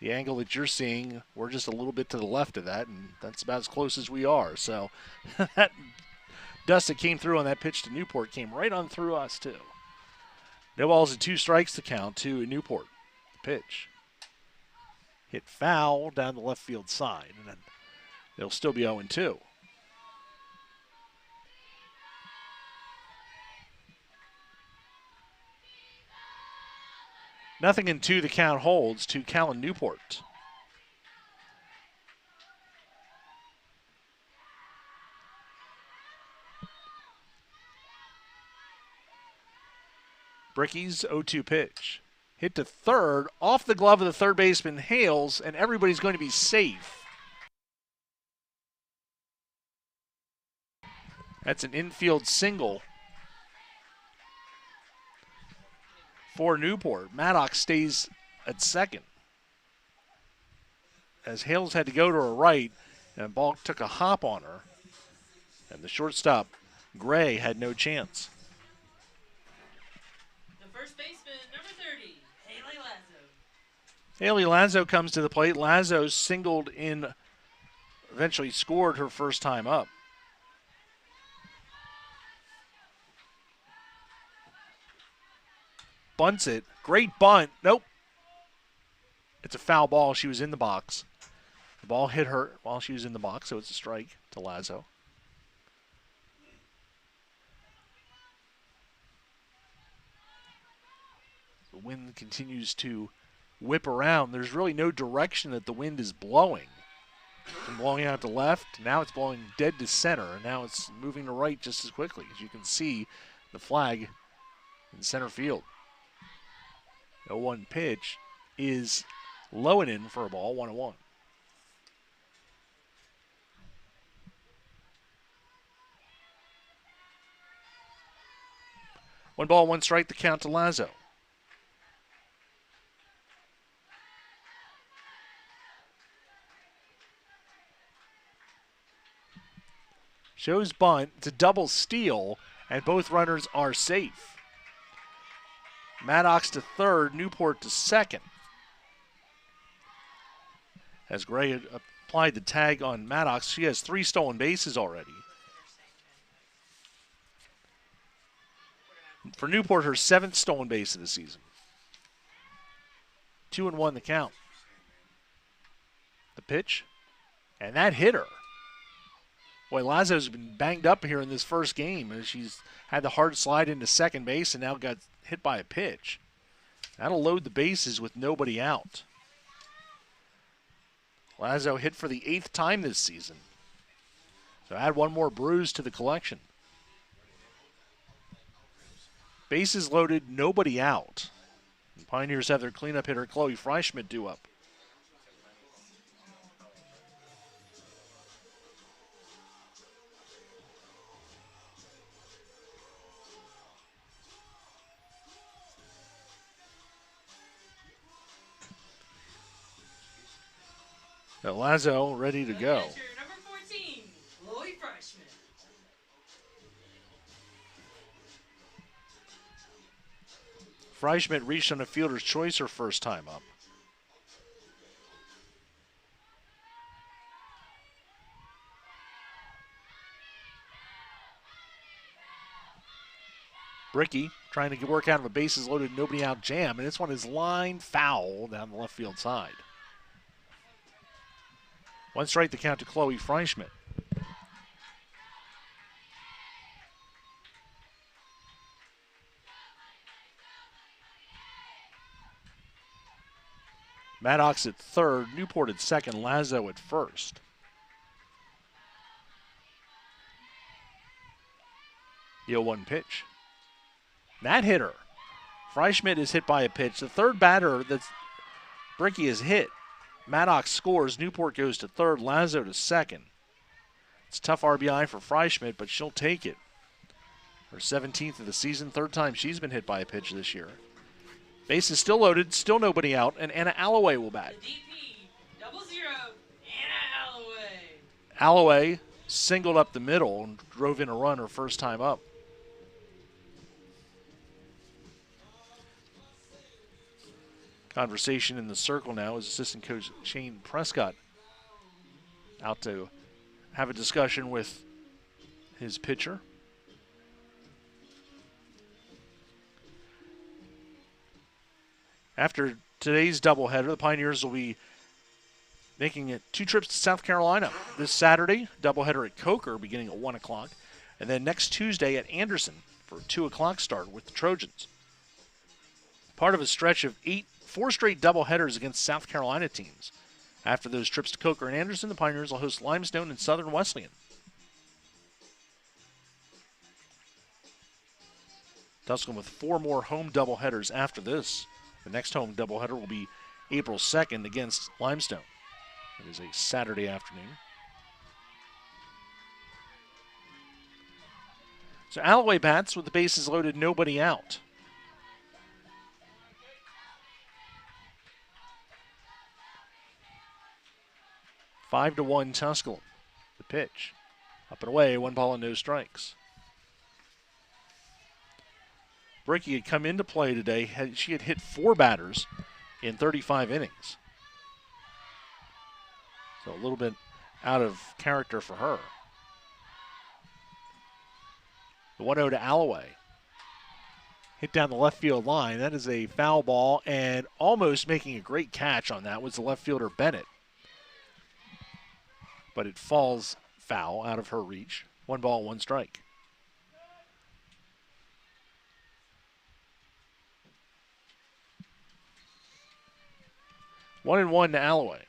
The angle that you're seeing, we're just a little bit to the left of that, and that's about as close as we are. So that dust that came through on that pitch to Newport came right on through us, too. No balls and 2 strikes to count to Newport. The pitch. Hit foul down the left field side, and then it'll still be 0-2. Nothing in 2, the count holds to Callan Newport. Bricky's 0-2 pitch. Hit to third, off the glove of the third baseman Hales, and everybody's going to be safe. That's an infield single for Newport. Maddox stays at second, as Hales had to go to her right, and the ball took a hop on her. And the shortstop, Gray, had no chance. The first baseman, number 30, Haley Lazo. Haley Lazo comes to the plate. Lazo singled in, eventually scored her first time up. Bunts it. Great bunt. Nope. It's a foul ball. She was in the box. The ball hit her while she was in the box, so it's a strike to Lazo. The wind continues to whip around. There's really no direction that the wind is blowing. It's been blowing out to left. Now it's blowing dead to center, and now it's moving to right just as quickly. As you can see, the flag in center field. 0-1 pitch is low and in for a ball, 1-1. One ball, one strike, the count to Lazo. Shows bunt. It's a double steal, and both runners are safe. Maddox to third, Newport to second. As Gray had applied the tag on Maddox, she has 3 stolen bases already. For Newport, her 7th stolen base of the season. 2-1 the count. The pitch, and that hit her. Boy, Lazo's been banged up here in this first game as she's had the hard slide into second base and now got hit by a pitch. That'll load the bases with nobody out. Lazo hit for the 8th time this season. So add one more bruise to the collection. Bases loaded, nobody out. The Pioneers have their cleanup hitter, Chloe Freischmidt, due up. Now Lazo ready to go. Pitcher, number 14, Chloe Freischmidt. Freischmidt reached on a fielder's choice her first time up. Bricky trying to work out of a bases loaded, nobody out jam, and this one is line foul down the left field side. One strike the count to Chloe Freischmidt. Maddox at third, Newport at second, Lazo at first. The 0-1 pitch. That hit her. Freischmidt is hit by a pitch. The third batter that Bricky has hit. Maddox scores. Newport goes to third. Lazo to second. It's a tough RBI for Freischmidt, but she'll take it. Her 17th of the season, 3rd time she's been hit by a pitch this year. Base is still loaded, still nobody out, and Anna Alloway will bat. DP, 00, Anna Alloway. Alloway singled up the middle and drove in a run her first time up. Conversation in the circle now is assistant coach Shane Prescott out to have a discussion with his pitcher. After today's doubleheader, the Pioneers will be making it 2 trips to South Carolina. This Saturday, doubleheader at Coker beginning at 1 o'clock, and then next Tuesday at Anderson for a 2 o'clock start with the Trojans. Part of a stretch of 4 straight doubleheaders against South Carolina teams. After those trips to Coker and Anderson, the Pioneers will host Limestone and Southern Wesleyan. Tusculum with 4 more home doubleheaders after this. The next home doubleheader will be April 2nd against Limestone. It is a Saturday afternoon. So Alloway bats with the bases loaded, nobody out. Five to 1 Tusculum. The pitch. Up and away, 1 ball and no strikes. Bricky had come into play today. She had hit 4 batters in 35 innings. So a little bit out of character for her. The 1-0 to Alloway. Hit down the left field line. That is a foul ball, and almost making a great catch on that was the left fielder Bennett. But it falls foul out of her reach. 1 ball, 1 strike. One and 1 to Alloway.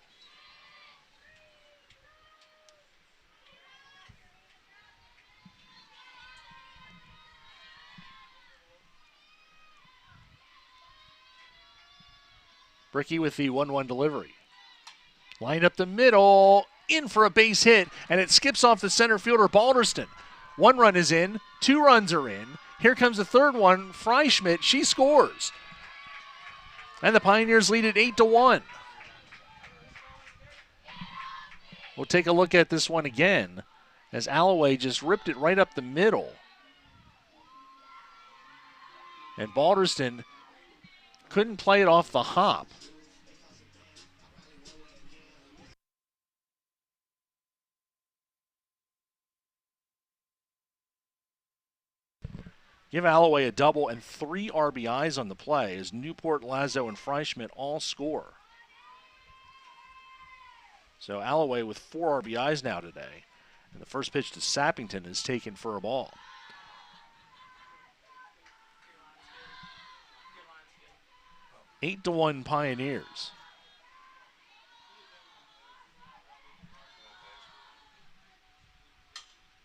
Bricky with the 1-1 delivery. Line up the middle, in for a base hit, and it skips off the center fielder Balderston. 1 run is in, 2 runs are in. Here comes the third one. Freischmidt, she scores. And the Pioneers lead it 8-1. We'll take a look at this one again as Alloway just ripped it right up the middle. And Balderston couldn't play it off the hop. Give Alloway a double and 3 RBIs on the play as Newport, Lazo, and Freischmidt all score. So Alloway with 4 RBIs now today. And the first pitch to Sappington is taken for a ball. Eight to 1 Pioneers.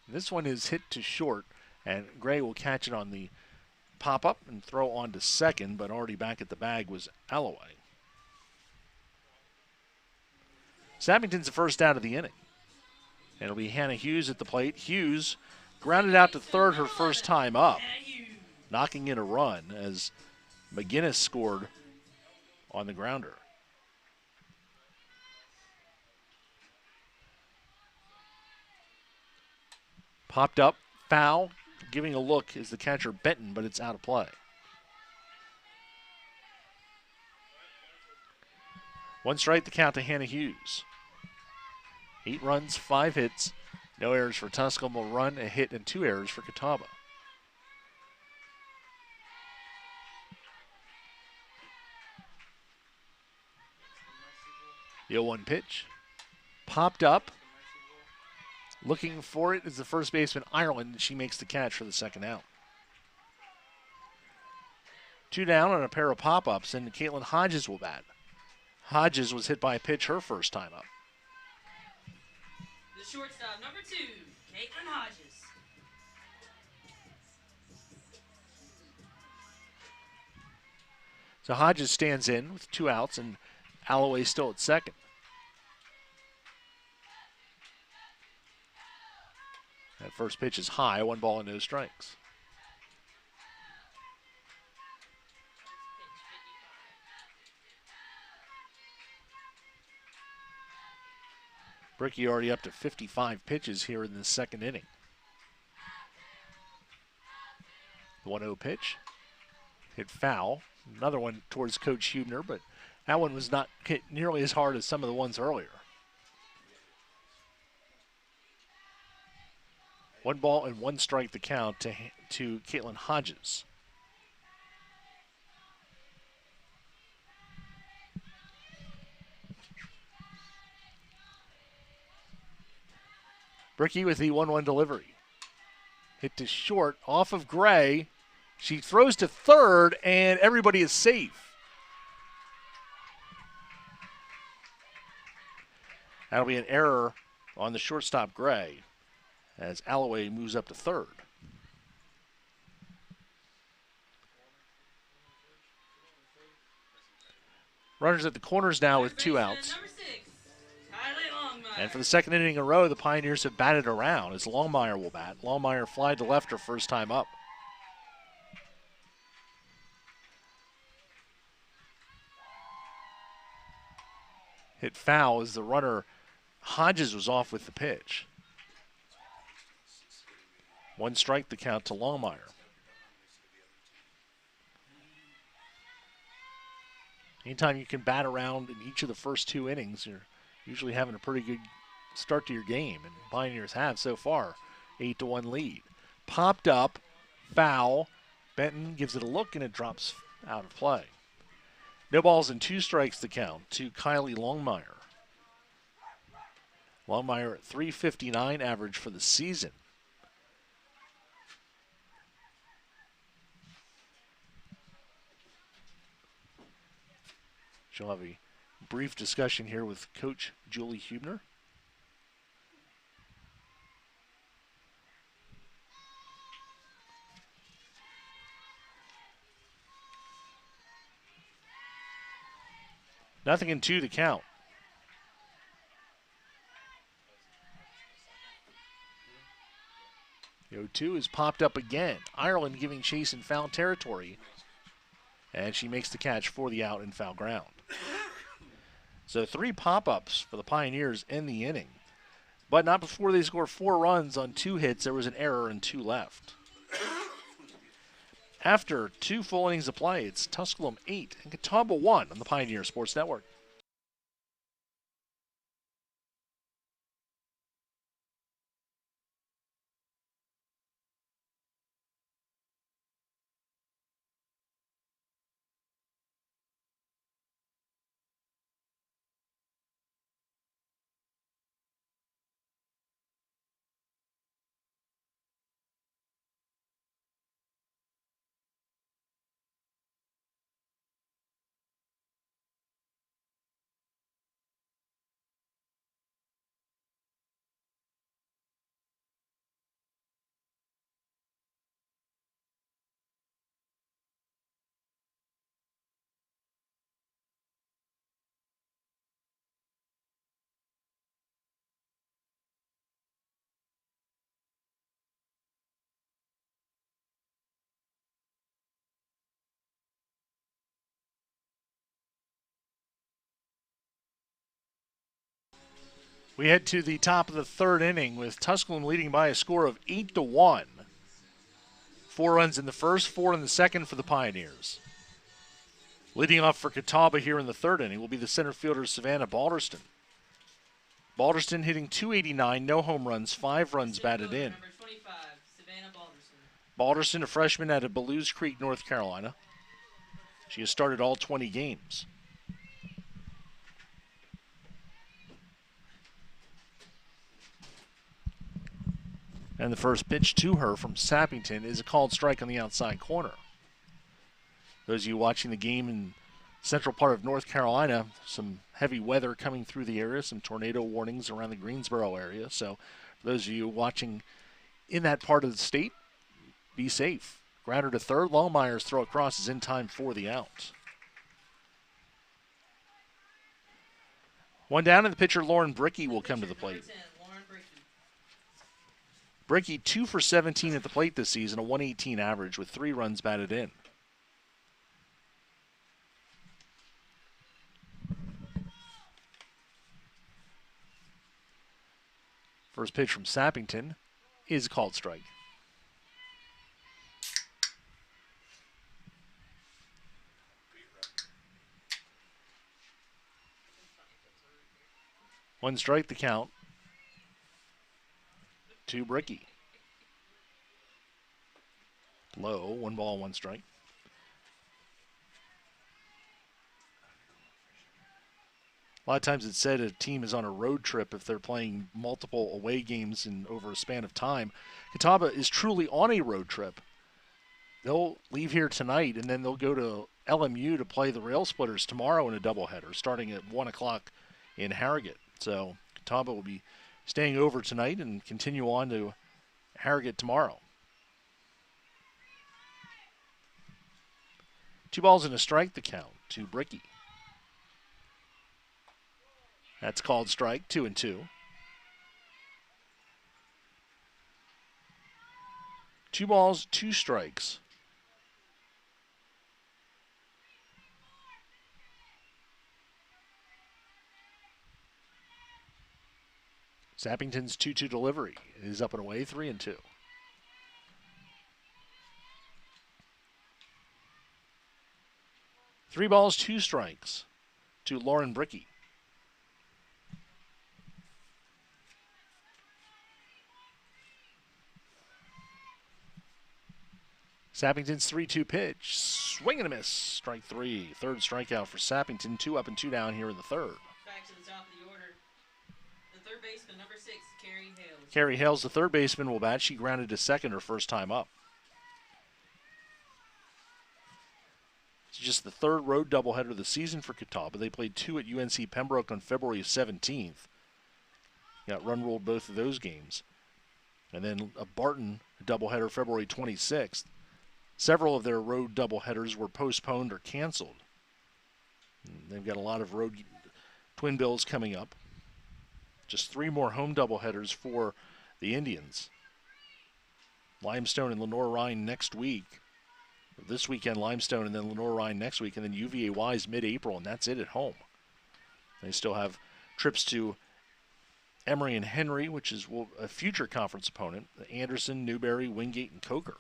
This one is hit to short, and Gray will catch it on the pop-up and throw on to second, but already back at the bag was Alloway. Sappington's the first out of the inning. And it'll be Hannah Hughes at the plate. Hughes grounded out to third her first time up, knocking in a run as McGinnis scored on the grounder. Popped up, foul, giving a look is the catcher Benton, but it's out of play. One strike, the count to Hannah Hughes. 8 runs, 5 hits, no errors for Tusculum, a run, a hit, and 2 errors for Catawba. The 0-1 pitch. Popped up. Looking for it is the first baseman, Ireland, and she makes the catch for the second out. 2 down on a pair of pop-ups, and Caitlin Hodges will bat. Hodges was hit by a pitch her first time up. The shortstop, number 2, Caitlin Hodges. So Hodges stands in with 2 outs, and Alloway still at second. That first pitch is high, 1 ball and no strikes. Bricky already up to 55 pitches here in the second inning. The 1-0 pitch. Hit foul. Another one towards Coach Hubner, but that one was not hit nearly as hard as some of the ones earlier. 1 ball and 1 strike the count to Caitlin Hodges. Bricky with the 1-1 delivery. Hit to short off of Gray. She throws to third, and everybody is safe. That'll be an error on the shortstop, Gray, as Alloway moves up to third. Runners at the corners now with 2 outs. Number 6, Kylie Longmire. And for the second inning in a row, the Pioneers have batted around as Longmire will bat. Longmire fly to left her first time up. Hit foul as the runner Hodges was off with the pitch. 1 strike the count to Longmire. Anytime you can bat around in each of the first 2 innings, you're usually having a pretty good start to your game, and Pioneers have so far. 8-1 lead. Popped up, foul. Benton gives it a look, and it drops out of play. No balls and 2 strikes the count to Kylie Longmire. Longmire at .359 average for the season. She'll have a brief discussion here with Coach Julie Hubner. Nothing in 2 to count. The 0-2 is popped up again. Ireland giving chase in foul territory. And she makes the catch for the out in foul ground. So 3 pop-ups for the Pioneers in the inning. But not before they score 4 runs on 2 hits. There was an error and 2 left. After 2 full innings of play, it's Tusculum 8 and Catawba 1 on the Pioneer Sports Network. We head to the top of the 3rd inning with Tusculum leading by a score of 8-1. 4 runs in the first, 4 in the second for the Pioneers. Leading off for Catawba here in the 3rd inning will be the center fielder Savannah Balderston. Balderston hitting .289, no home runs, 5 runs batted in. Number 25, Savannah Balderson. Balderston, a freshman out of Belews Creek, North Carolina. She has started all 20 games. And the first pitch to her from Sappington is a called strike on the outside corner. Those of you watching the game in central part of North Carolina, some heavy weather coming through the area, some tornado warnings around the Greensboro area. So for those of you watching in that part of the state, be safe. Grounder to third. Longmire's throw across is in time for the out. One down, and the pitcher Lauren Brickey will come to the plate. Brickey 2 for 17 at the plate this season, a 118 average with 3 runs batted in. First pitch from Sappington is a called strike. One strike the count to Brickey. Low, 1 ball, 1 strike. A lot of times it's said a team is on a road trip if they're playing multiple away games in over a span of time. Catawba is truly on a road trip. They'll leave here tonight and then they'll go to LMU to play the Rail Splitters tomorrow in a doubleheader starting at 1 o'clock in Harrogate. So Catawba will be staying over tonight and continue on to Harrogate tomorrow. 2 balls and a strike the count to Brickey. That's called strike, 2-2. 2 balls, 2 strikes. Sappington's 2-2 delivery is up and away, 3-2. Three balls, 2 strikes to Lauren Brickey. Sappington's 3-2 pitch. Swing and a miss. Strike 3. Third strikeout for Sappington. 2 up and 2 down here in the 3rd. Back to the top of the order. The third baseman, number 6, Carrie Hales. Carrie Hales, the third baseman, will bat. She grounded to second her first time up. It's just the 3rd road doubleheader of the season for Catawba. They played 2 at UNC Pembroke on February 17th. Got run ruled both of those games. And then a Barton doubleheader February 26th. Several of their road doubleheaders were postponed or canceled. They've got a lot of road twin bills coming up. Just 3 more home doubleheaders for the Indians. Limestone and Lenore Rhine next week. This weekend, Limestone, and then Lenore Rhine next week, and then UVA Wise mid-April, and that's it at home. They still have trips to Emory and Henry, which is a future conference opponent, Anderson, Newberry, Wingate, and Coker.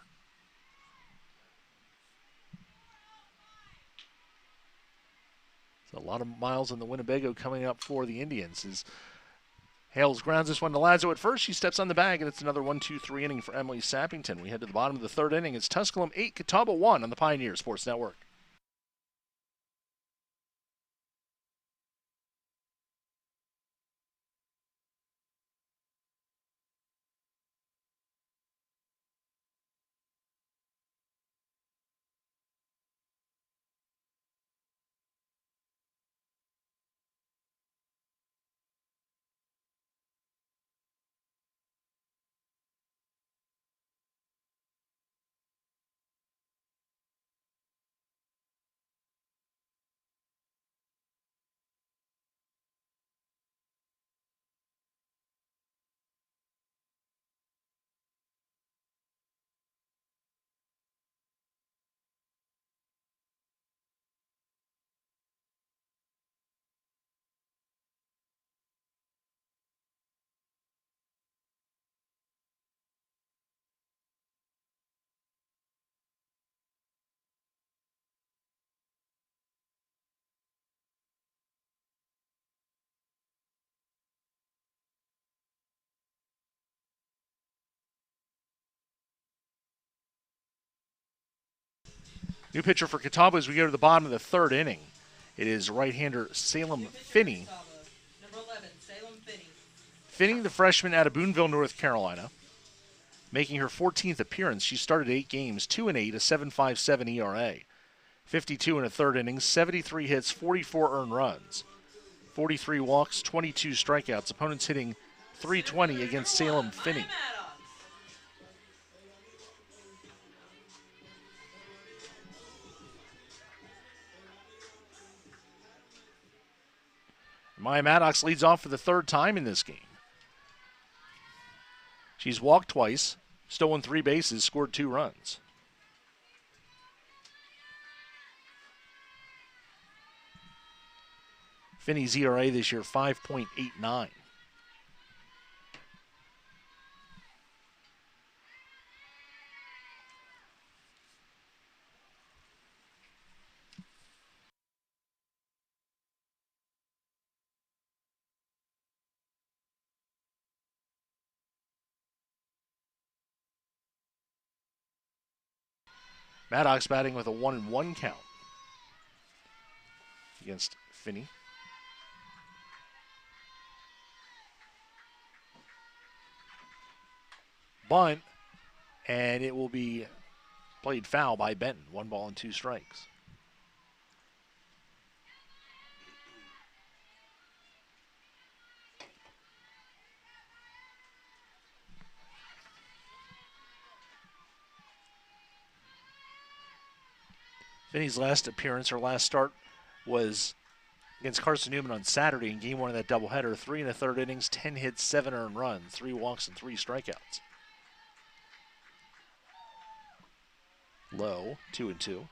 So a lot of miles in the Winnebago coming up for the Indians. As Hales grounds this one to Lazo at first. She steps on the bag, and it's another 1-2-3 inning for Emily Sappington. We head to the bottom of the third inning. It's Tusculum 8, Catawba 1 on the Pioneer Sports Network. New pitcher for Catawba as we go to the bottom of the third inning. It is right-hander Salem Finney. Number 11, Salem Finney. Finney, the freshman out of Boonville, North Carolina, making her 14th appearance. She started 8 games, 2-8, a 7.57 ERA. 52 in a third inning, 73 hits, 44 earned runs, 43 walks, 22 strikeouts. Opponents hitting .320 against Salem Finney. Maya Maddox leads off for the third time in this game. She's walked twice, stolen 3 bases, scored 2 runs. Finney's ERA this year, 5.89. Maddox batting with a 1-1 count against Finney. Bunt, and it will be played foul by Benton. 1 ball and 2 strikes. Finney's last appearance, her last start, was against Carson Newman on Saturday in Game 1 of that doubleheader. 3 1/3 innings, 10 hits, 7 earned runs, 3 walks, and 3 strikeouts. Low, 2-2.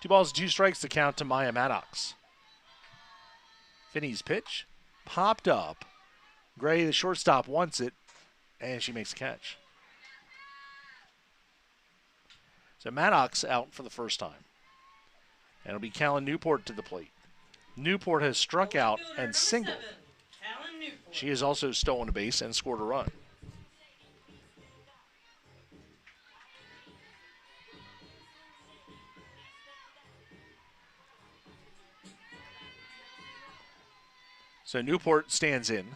Two balls, 2 strikes to count to Maya Maddox. Finney's pitch popped up. Gray, the shortstop, wants it, and she makes a catch. So Maddox out for the first time. And it'll be Callan Newport to the plate. Newport has struck out and singled. She has also stolen a base and scored a run. So Newport stands in.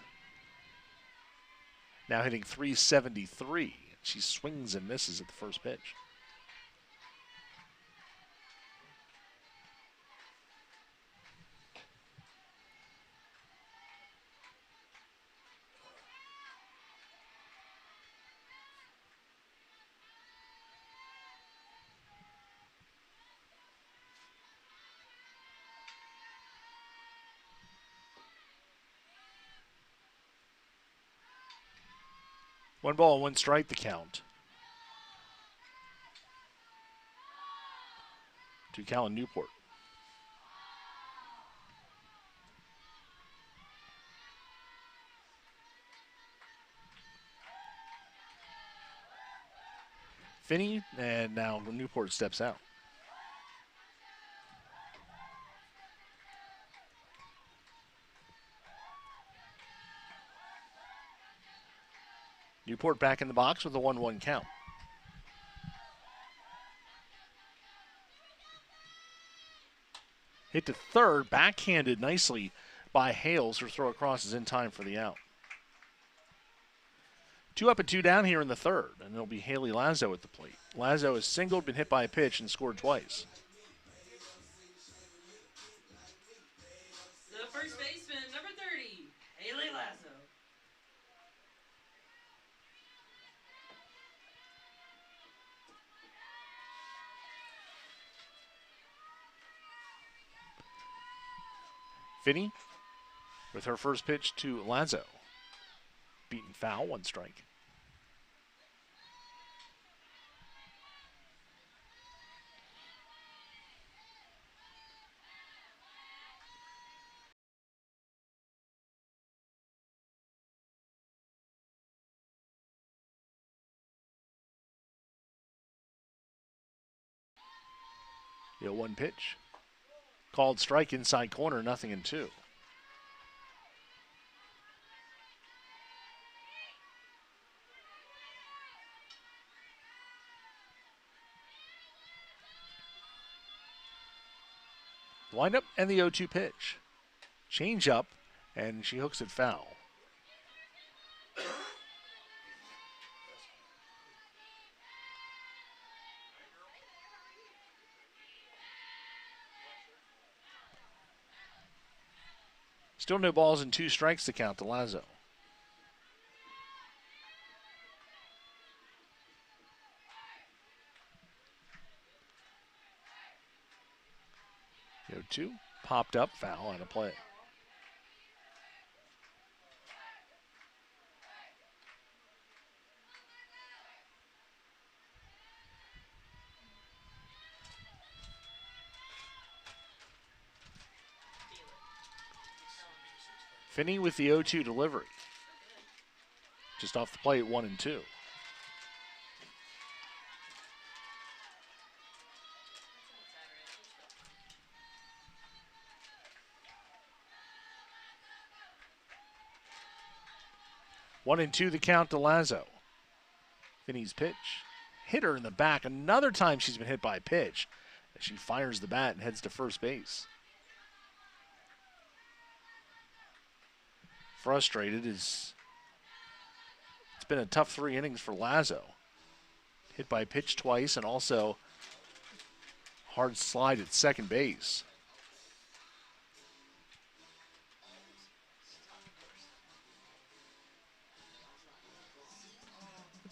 Now hitting .373. She swings and misses at the first pitch. One ball, one strike the count. To Callan Newport. Finney, and now Newport steps out. Newport back in the box with a 1-1 count. Hit to third, backhanded nicely by Hales. Her throw across is in time for the out. 2 up and 2 down here in the third, and it'll be Haley Lazo at the plate. Lazo has singled, been hit by a pitch, and scored twice. The first baseman, number 30, Haley Lazo. Finney with her first pitch to Lazo. Beaten foul, 1 strike. The 1 pitch. Called strike inside corner, 0-2. Windup and the 0-2 pitch. Change up, and she hooks it foul. Still no balls and 2 strikes to count to Lazo. The 0-2 popped up, foul out of play. Finney with the 0-2 delivery. Just off the plate, 1-2. One and two the count to Lazo. Finney's pitch. Hit her in the back. Another time she's been hit by a pitch. As she fires the bat and heads to first base. Frustrated as it's been a tough 3 innings for Lazo. Hit by a pitch twice and also hard slide at second base.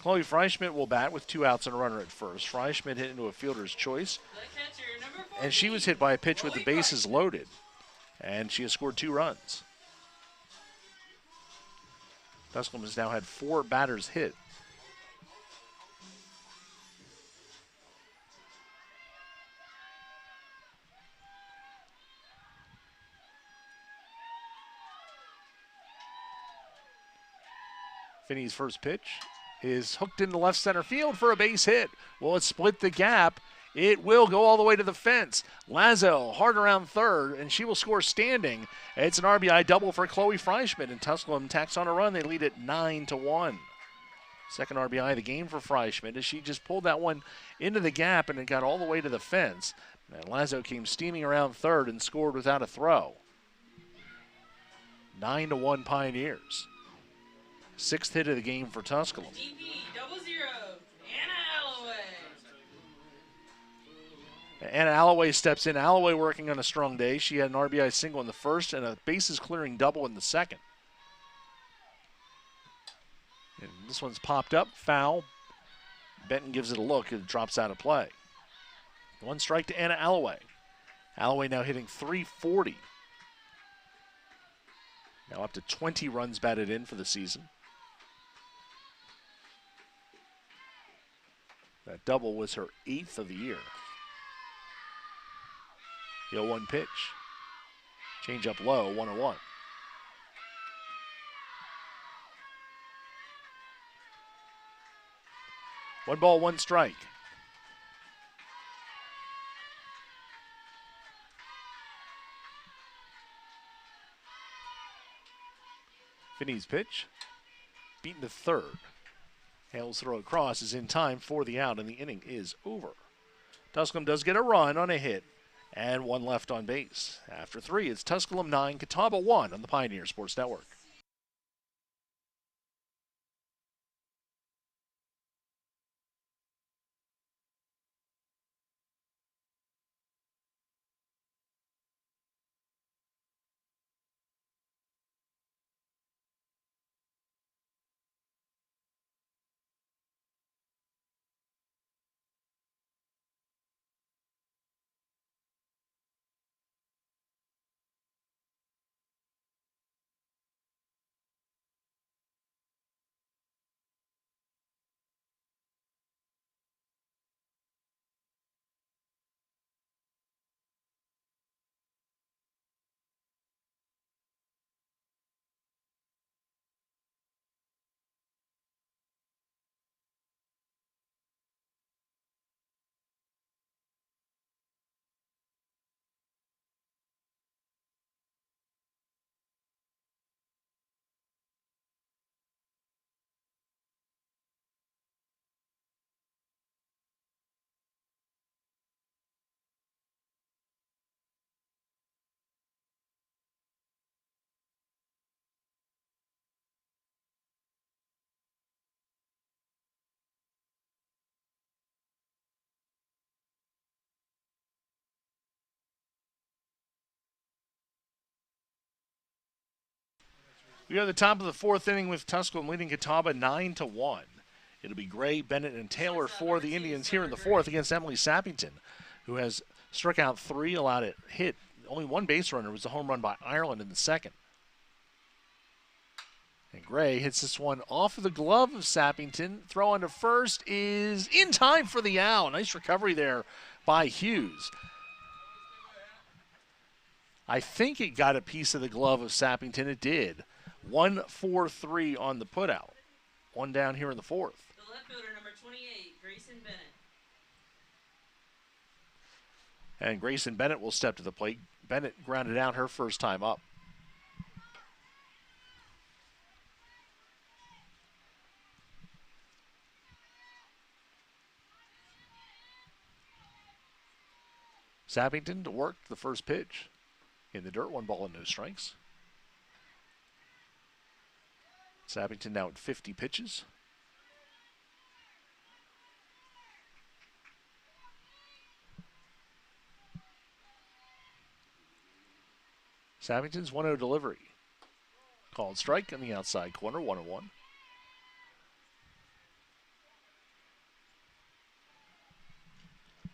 Chloe Freischmidt will bat with 2 outs and a runner at first. Freischmidt hit into a fielder's choice. The catcher, number 14, And she was hit by a pitch with the bases loaded. And she has scored 2 runs. Tusculum has now had 4 batters hit. Finney's first pitch is hooked into left center field for a base hit. Will it split the gap? It will go all the way to the fence. Lazo hard around third, and she will score standing. It's an RBI double for Chloe Freischmidt, and Tusculum tacks on a run. They lead it 9-1. Second RBI of the game for Freischmidt as she just pulled that one into the gap, and it got all the way to the fence. And Lazo came steaming around third and scored without a throw. 9-1 Pioneers. 6th hit of the game for Tusculum. DP 00, Anna Alloway. Anna Alloway steps in. Alloway working on a strong day. She had an RBI single in the first and a bases clearing double in the second. And this one's popped up, foul. Benton gives it a look and it drops out of play. 1 strike to Anna Alloway. Alloway now hitting .340. Now up to 20 runs batted in for the season. That double was her 8th of the year. The 0-1 pitch. Change up low, 1-1. One ball, one strike. Finney's pitch. Beaten to third. Hale's throw across is in time for the out, and the inning is over. Tusculum does get a run on a hit, and one left on base. After 3, it's Tusculum 9, Catawba 1 on the Pioneer Sports Network. We are at the top of the 4th inning with Tusculum leading Catawba 9-1. It'll be Gray, Bennett, and Taylor for the Indians here in the 4th against Emily Sappington, who has struck out 3, allowed a hit. Only one base runner was a home run by Ireland in the 2nd. And Gray hits this one off of the glove of Sappington. Throw on to first is in time for the out. Nice recovery there by Hughes. I think it got a piece of the glove of Sappington. It did. 1-4-3 on the putout. One down here in the 4th. The left fielder, number 28, Grayson Bennett. And Grayson Bennett will step to the plate. Bennett grounded out her first time up. Sappington to work the first pitch. In the dirt, 1 ball and no strikes. Sappington now at 50 pitches. Sappington's 1-0 delivery. Called strike on the outside corner, 1-1.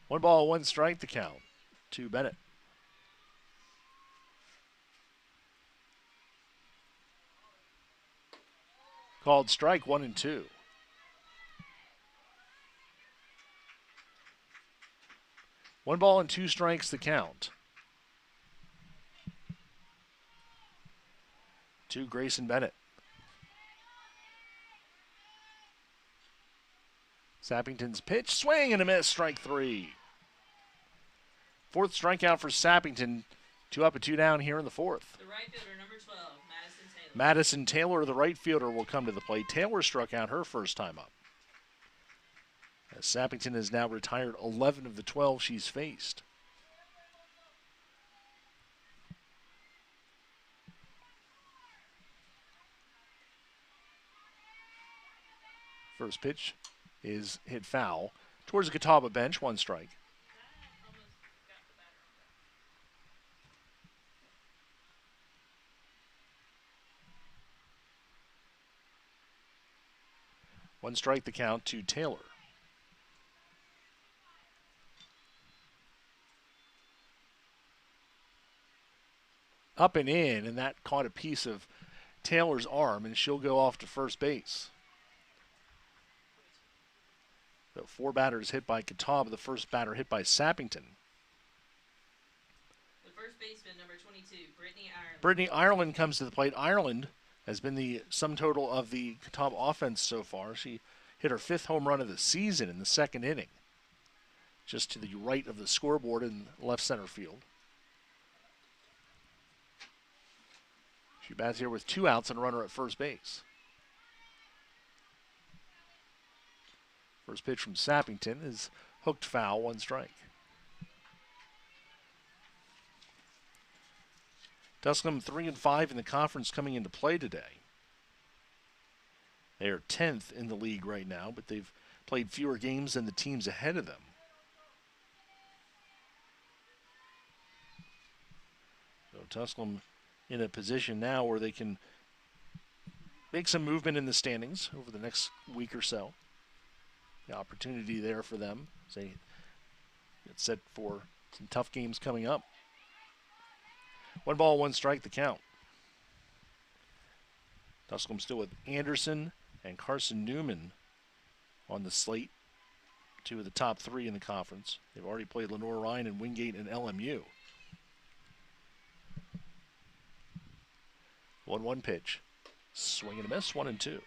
One ball, one strike to count to Bennett. Called strike, 1-2. One ball and 2 strikes to count. To Grayson Bennett. Sappington's pitch, swing and a miss, strike 3. 4th strikeout for Sappington. 2 up and 2 down here in the 4th. The right fielder, number 12, Madison Taylor. Madison Taylor, the right fielder, will come to the plate. Taylor struck out her first time up. As Sappington has now retired 11 of the 12 she's faced. First pitch is hit foul towards the Catawba bench, 1 strike. One strike the count to Taylor. Up and in, and that caught a piece of Taylor's arm, and she'll go off to first base. So 4 batters hit by Catawba, the first batter hit by Sappington. The first baseman, number 22, Brittany Ireland. Brittany Ireland comes to the plate. Ireland has been the sum total of the Catawba offense so far. She hit her 5th home run of the season in the 2nd inning, just to the right of the scoreboard in left center field. She bats here with 2 outs and a runner at first base. First pitch from Sappington is hooked foul, 1 strike. Tusculum 3-5 in the conference coming into play today. They are 10th in the league right now, but they've played fewer games than the teams ahead of them. So Tusculum in a position now where they can make some movement in the standings over the next week or so. The opportunity there for them as they get set for some tough games coming up. 1 ball, 1 strike, the count. Tusculum still with Anderson and Carson Newman on the slate, 2 of the top 3 in the conference. They've already played Lenore Ryan and Wingate and LMU. 1-1 pitch. Swing and a miss, 1-2.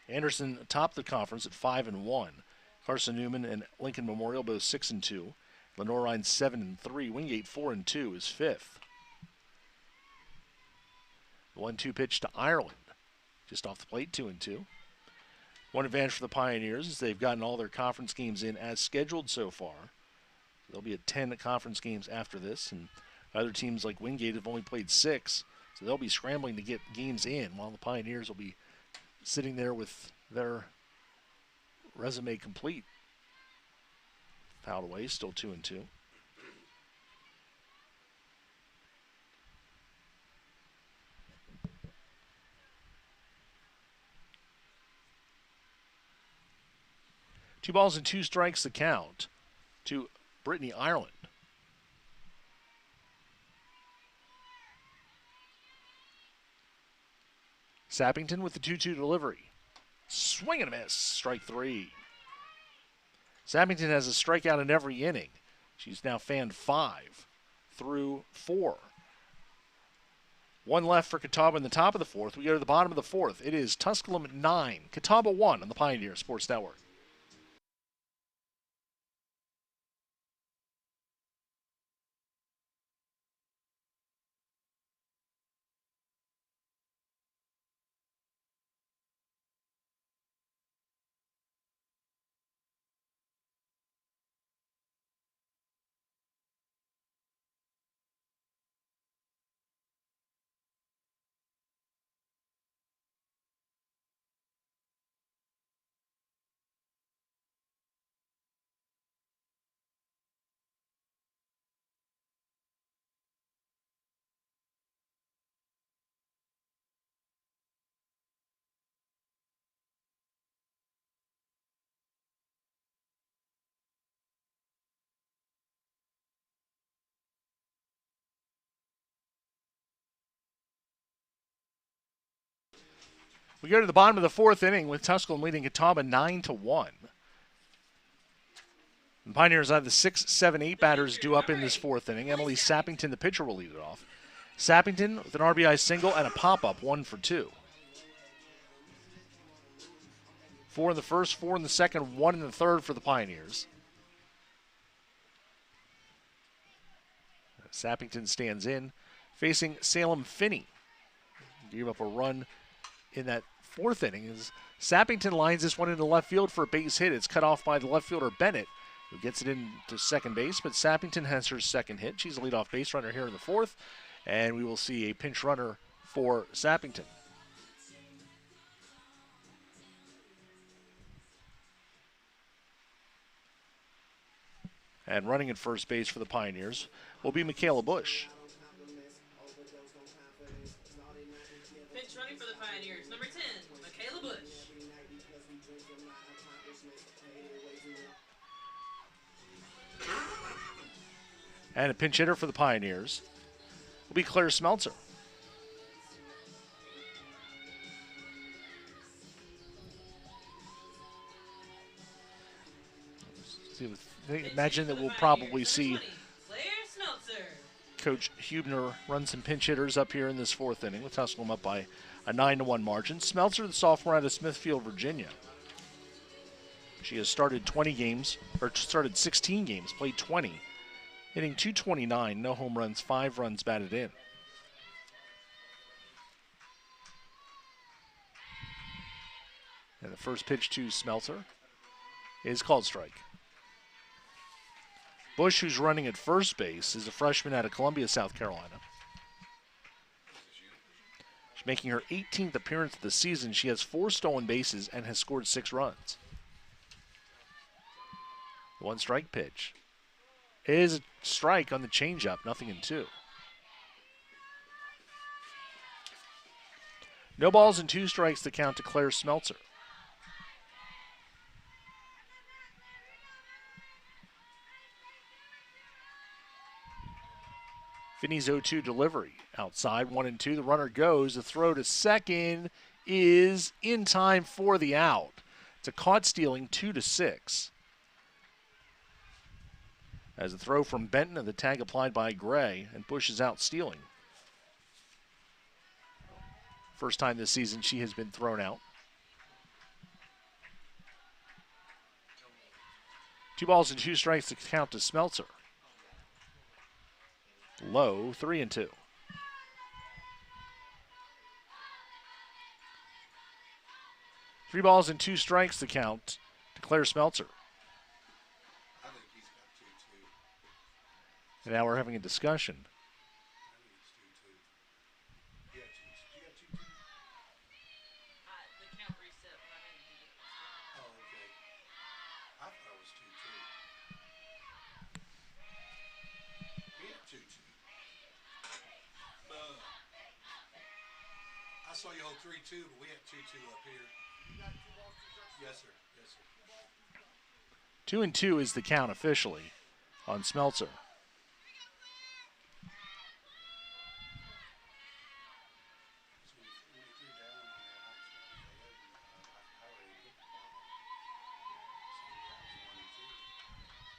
Anderson topped the conference at 5-1. Carson Newman and Lincoln Memorial both 6-2. Lenore Ryan 7-3. Wingate 4-2 is 5th. The 1-2 pitch to Ireland. Just off the plate, 2-2. One advantage for the Pioneers is they've gotten all their conference games in as scheduled so far. There'll be 10 conference games after this, and other teams like Wingate have only played 6, so they'll be scrambling to get games in, while the Pioneers will be sitting there with their resume complete. Fouled away, still 2-2. Two balls and 2 strikes the count to Brittany Ireland. Sappington with the 2-2 delivery. Swing and a miss, strike 3. Sappington has a strikeout in every inning. She's now fanned 5 through 4. 1 left for Catawba in the top of the 4th. We go to the bottom of the 4th. It is Tusculum 9, Catawba 1 on the Pioneer Sports Network. We go to the bottom of the 4th inning with Tusculum leading Catawba 9-1. The Pioneers have the 6, 7, 8 batters due up in this 4th inning. Emily Sappington, the pitcher, will lead it off. Sappington with an RBI single and a pop-up, 1 for 2. 4 in the first, 4 in the second, 1 in the third for the Pioneers. Sappington stands in, facing Salem Finney. Gave up a run in that 4th inning as Sappington lines this one into left field for a base hit. It's cut off by the left fielder Bennett, who gets it into second base, but Sappington has her second hit. She's a leadoff base runner here in the 4th, and we will see a pinch runner for Sappington. And running at first base for the Pioneers will be Michaela Bush. Pinch running for the Pioneers, number 10, Michaela Bush. And a pinch hitter for the Pioneers will be Claire Smeltzer. Imagine that we'll probably see Number 20, Claire Smeltzer. Coach Hubner run some pinch hitters up here in this fourth inning with Tusculum up by a 9-1 margin. Smeltzer, the sophomore out of Smithfield, Virginia. She has started 16 games, played 20, hitting .229, no home runs, 5 runs batted in. And the first pitch to Smeltzer is called strike. Bush, who's running at first base, is a freshman out of Columbia, South Carolina. She's making her 18th appearance of the season. She has 4 stolen bases and has scored 6 runs. The 1-strike pitch is a strike on the changeup, 0-2. No balls and 2 strikes to count to Claire Smeltzer. Finney's 0-2 delivery. Outside, 1-2. The runner goes. The throw to second is in time for the out. It's a caught stealing, 2-6. As a throw from Benton and the tag applied by Gray, and Bush is out stealing. First time this season she has been thrown out. 2 balls and 2 strikes to count to Smeltzer. Low, 3-2. Three balls and 2 strikes to count to Claire Smeltzer. I think he's got 2-2. And now we're having a discussion. I think it's 2-2. You got 2-2. The count reset when I had to do it. Oh, okay. I thought it was 2-2. We have 2-2. I saw you hold 3-2, but we have 2-2 up here. Yes, sir. Yes, sir. 2-2 is the count officially on Smeltzer.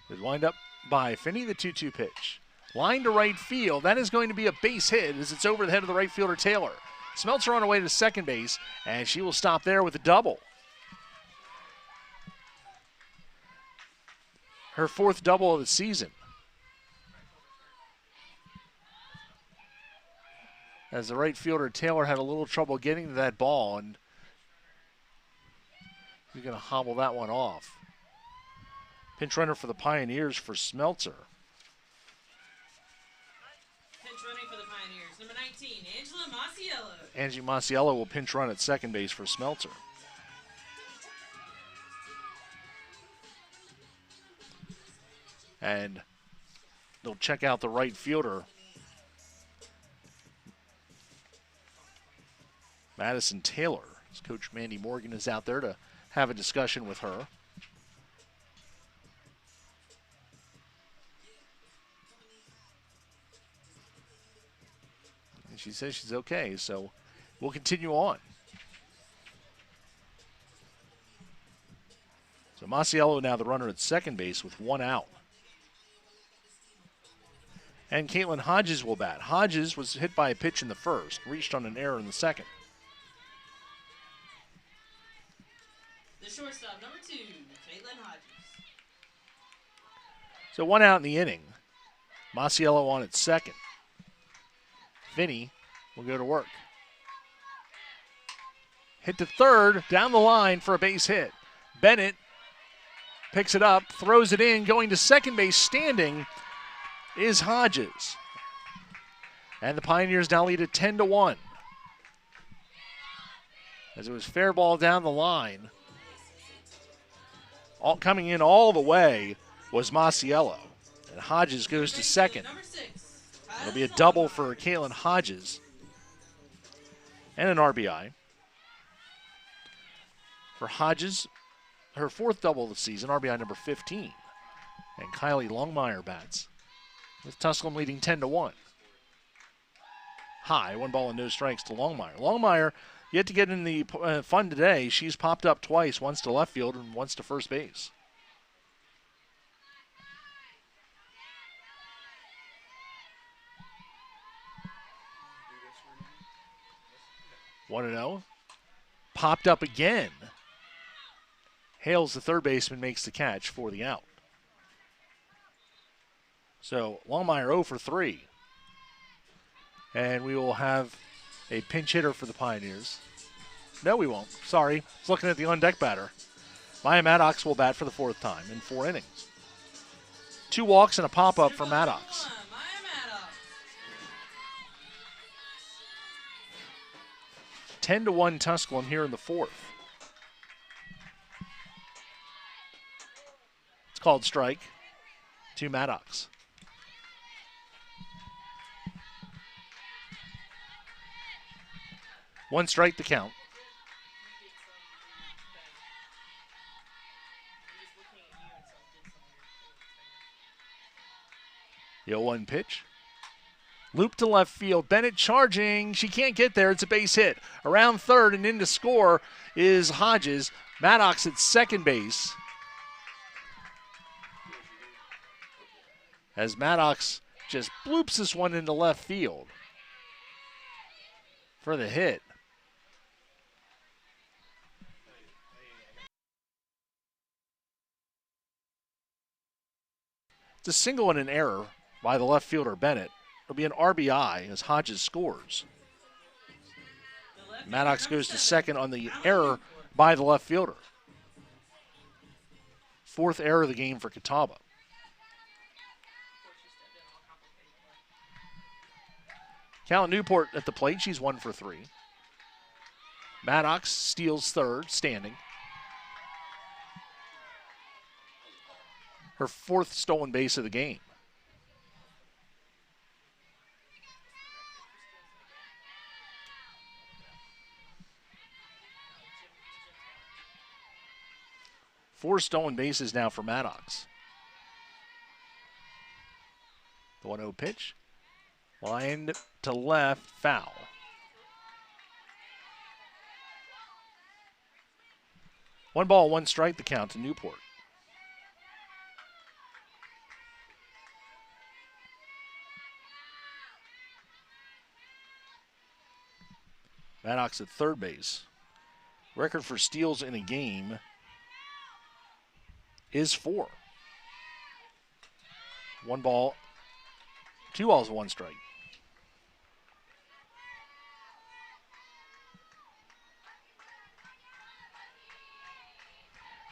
It's lined up by Finney, the 2-2 pitch. Line to right field. That is going to be a base hit as it's over the head of the right fielder, Taylor. Smeltzer on her way to second base, and she will stop there with a double. Her 4th double of the season. As the right fielder, Taylor, had a little trouble getting to that ball, and he's going to hobble that one off. Pinch runner for the Pioneers for Smeltzer. Pinch running for the Pioneers. Number 19, Angela Masiello. Angie Masiello will pinch run at second base for Smeltzer. And they'll check out the right fielder, Madison Taylor. As Coach Mandy Morgan is out there to have a discussion with her. And she says she's okay, so we'll continue on. So Masiello now the runner at second base with 1 out. And Caitlin Hodges will bat. Hodges was hit by a pitch in the first, reached on an error in the second. The shortstop, number 2, Caitlin Hodges. So 1 out in the inning. Masiello on at second. Finney will go to work. Hit to third, down the line for a base hit. Bennett picks it up, throws it in, going to second base, standing is Hodges. And the Pioneers now lead at 10-1. As it was fair ball down the line. Coming in all the way was Masiello. And Hodges goes to second. Number 6, It'll be a double for Caitlin Hodges. And an RBI. For Hodges, her 4th double of the season, RBI number 15. And Kylie Longmire bats, with Tusculum leading 10-1. High, 1 ball and no strikes to Longmire. Longmire yet to get in the fun today. She's popped up twice, once to left field and once to first base. 1-0. Popped up again. Hales, the third baseman, makes the catch for the out. So Longmire 0 for 3. And we will have a pinch hitter for the Pioneers. No, we won't. Sorry. I was looking at the on-deck batter. Maya Maddox will bat for the 4th time in 4 innings. 2 walks and a pop-up for Maddox. 10-1 Tusculum here in the 4th. It's called strike to Maddox. One strike to count. The 0-1 pitch. Loop to left field. Bennett charging. She can't get there. It's a base hit. Around third and in to score is Hodges. Maddox at second base. As Maddox just bloops this one into left field for the hit. It's a single and an error by the left fielder, Bennett. It'll be an RBI as Hodges scores. Maddox goes to second on the error by the left fielder. 4th error of the game for Catawba. Cal Newport at the plate. She's 1 for 3. Maddox steals third, standing. Her 4th stolen base of the game. Four stolen bases now for Maddox. The 1-0 pitch. Lined to left, foul. One ball, one strike, the count to Newport. Maddox at third base. Record for steals in a game is 4. 1 ball, 2 balls, 1 strike.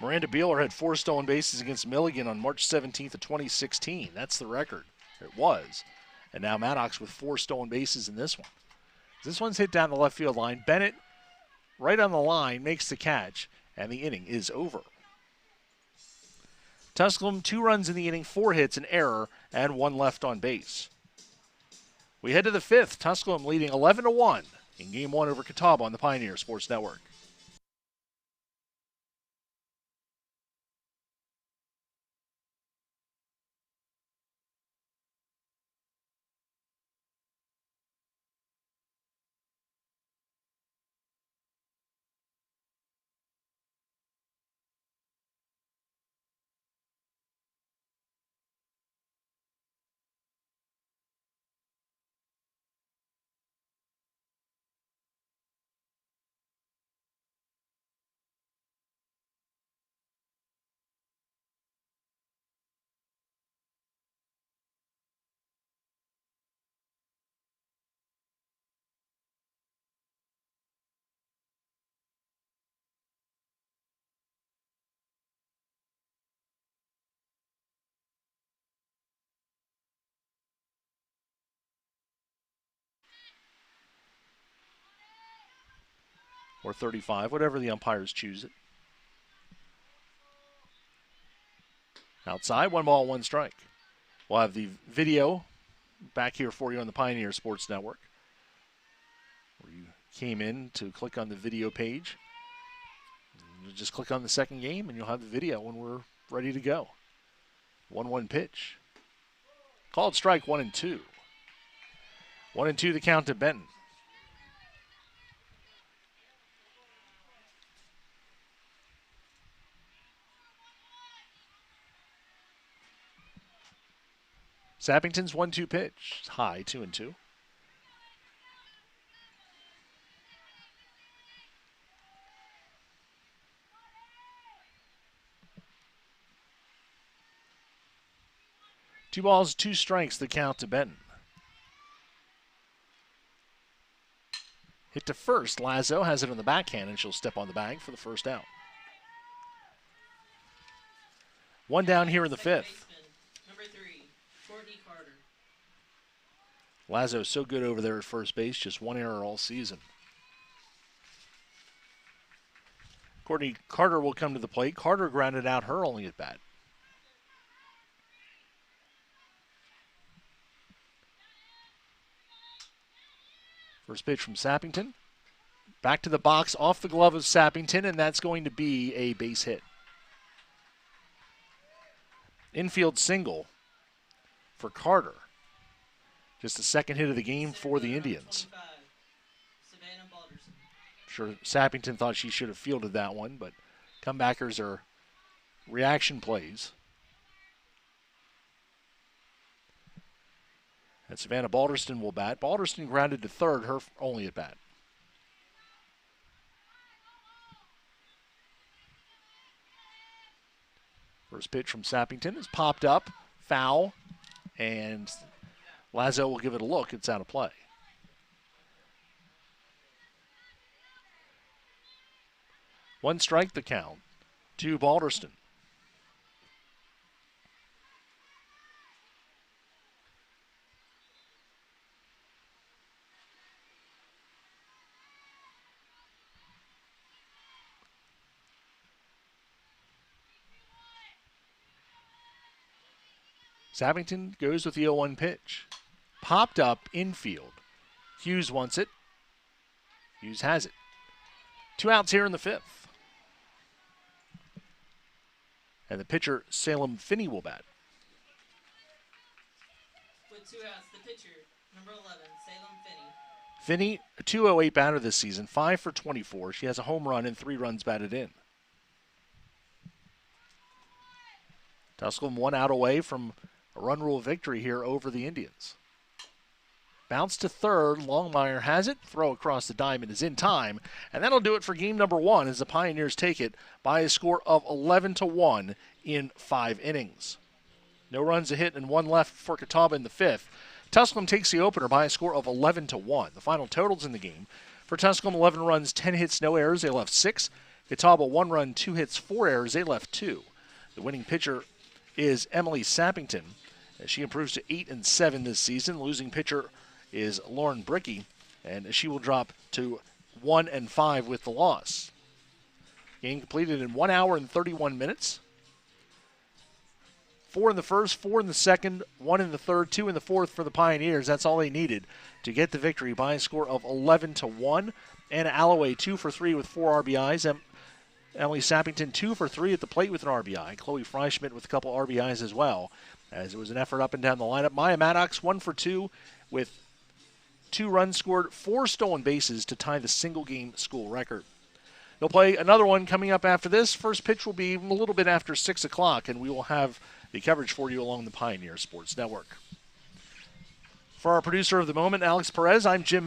Miranda Beeler had 4 stolen bases against Milligan on March 17th of 2016. That's the record. It was. And now Maddox with 4 stolen bases in this one. This one's hit down the left field line. Bennett, right on the line, makes the catch, and the inning is over. Tusculum, 2 runs in the inning, 4 hits, an error, and 1 left on base. We head to the 5th. Tusculum leading 11-1 in Game 1 over Catawba on the Pioneer Sports Network. Or 35, whatever the umpires choose it. Outside, 1 ball, 1 strike. We'll have the video back here for you on the Pioneer Sports Network, where you came in to click on the video page. You just click on the second game, and you'll have the video when we're ready to go. 1-1 pitch. Called strike 1 and 2. 1 and 2 the count to Benton. Sappington's 1-2 pitch. High, 2 and 2. 2 balls, 2 strikes, the count to Benton. Hit to first. Lazo has it on the backhand, and she'll step on the bag for the first out. 1 down here in the 5th. Number 3, Courtney Carter. Lazo so good over there at first base, just 1 error all season. Courtney Carter will come to the plate. Carter grounded out her only at bat. First pitch from Sappington. Back to the box, off the glove of Sappington, and that's going to be a base hit. Infield single for Carter. Just the second hit of the game for the Indians. Sure, Sappington thought she should have fielded that one, but comebackers are reaction plays. And Savannah Balderston will bat. Balderston grounded to third, her only at bat. First pitch from Sappington is popped up, foul, and Lazo will give it a look. It's out of play. One strike the count to Balderston. Sappington goes with the 0-1 pitch. Popped up infield. Hughes wants it. Hughes has it. 2 outs here in the 5th. And the pitcher, Salem Finney, will bat. With 2 outs, the pitcher, number 11, Salem Finney. Finney, a 208 batter this season, 5 for 24. She has a home run and 3 runs batted in. Tusculum 1 out away from a run rule victory here over the Indians. Bounce to third. Longmire has it. Throw across the diamond is in time. And that'll do it for game number 1 as the Pioneers take it by a score of 11-1 in 5 innings. No runs a hit and 1 left for Catawba in the 5th. Tusculum takes the opener by a score of 11-1. The final totals in the game. For Tusculum, 11 runs, 10 hits, no errors. They left 6. Catawba, 1 run, 2 hits, 4 errors. They left 2. The winning pitcher is Emily Sappington. She improves to 8-7 this season. Losing pitcher is Lauren Brickey, and she will drop to 1-5 with the loss. Game completed in 1 hour and 31 minutes. 4 in the first, 4 in the second, 1 in the third, 2 in the fourth for the Pioneers. That's all they needed to get the victory by a score of 11-1. Anna Alloway 2 for 3 with 4 RBIs. Emily Sappington 2 for 3 at the plate with an RBI. Chloe Freischmidt with a couple RBIs as well, as it was an effort up and down the lineup. Maya Maddox 1 for 2 with 2 runs scored, 4 stolen bases to tie the single-game school record. They'll play another one coming up after this. First pitch will be a little bit after 6 o'clock, and we will have the coverage for you along the Pioneer Sports Network. For our producer of the moment, Alex Perez, I'm Jim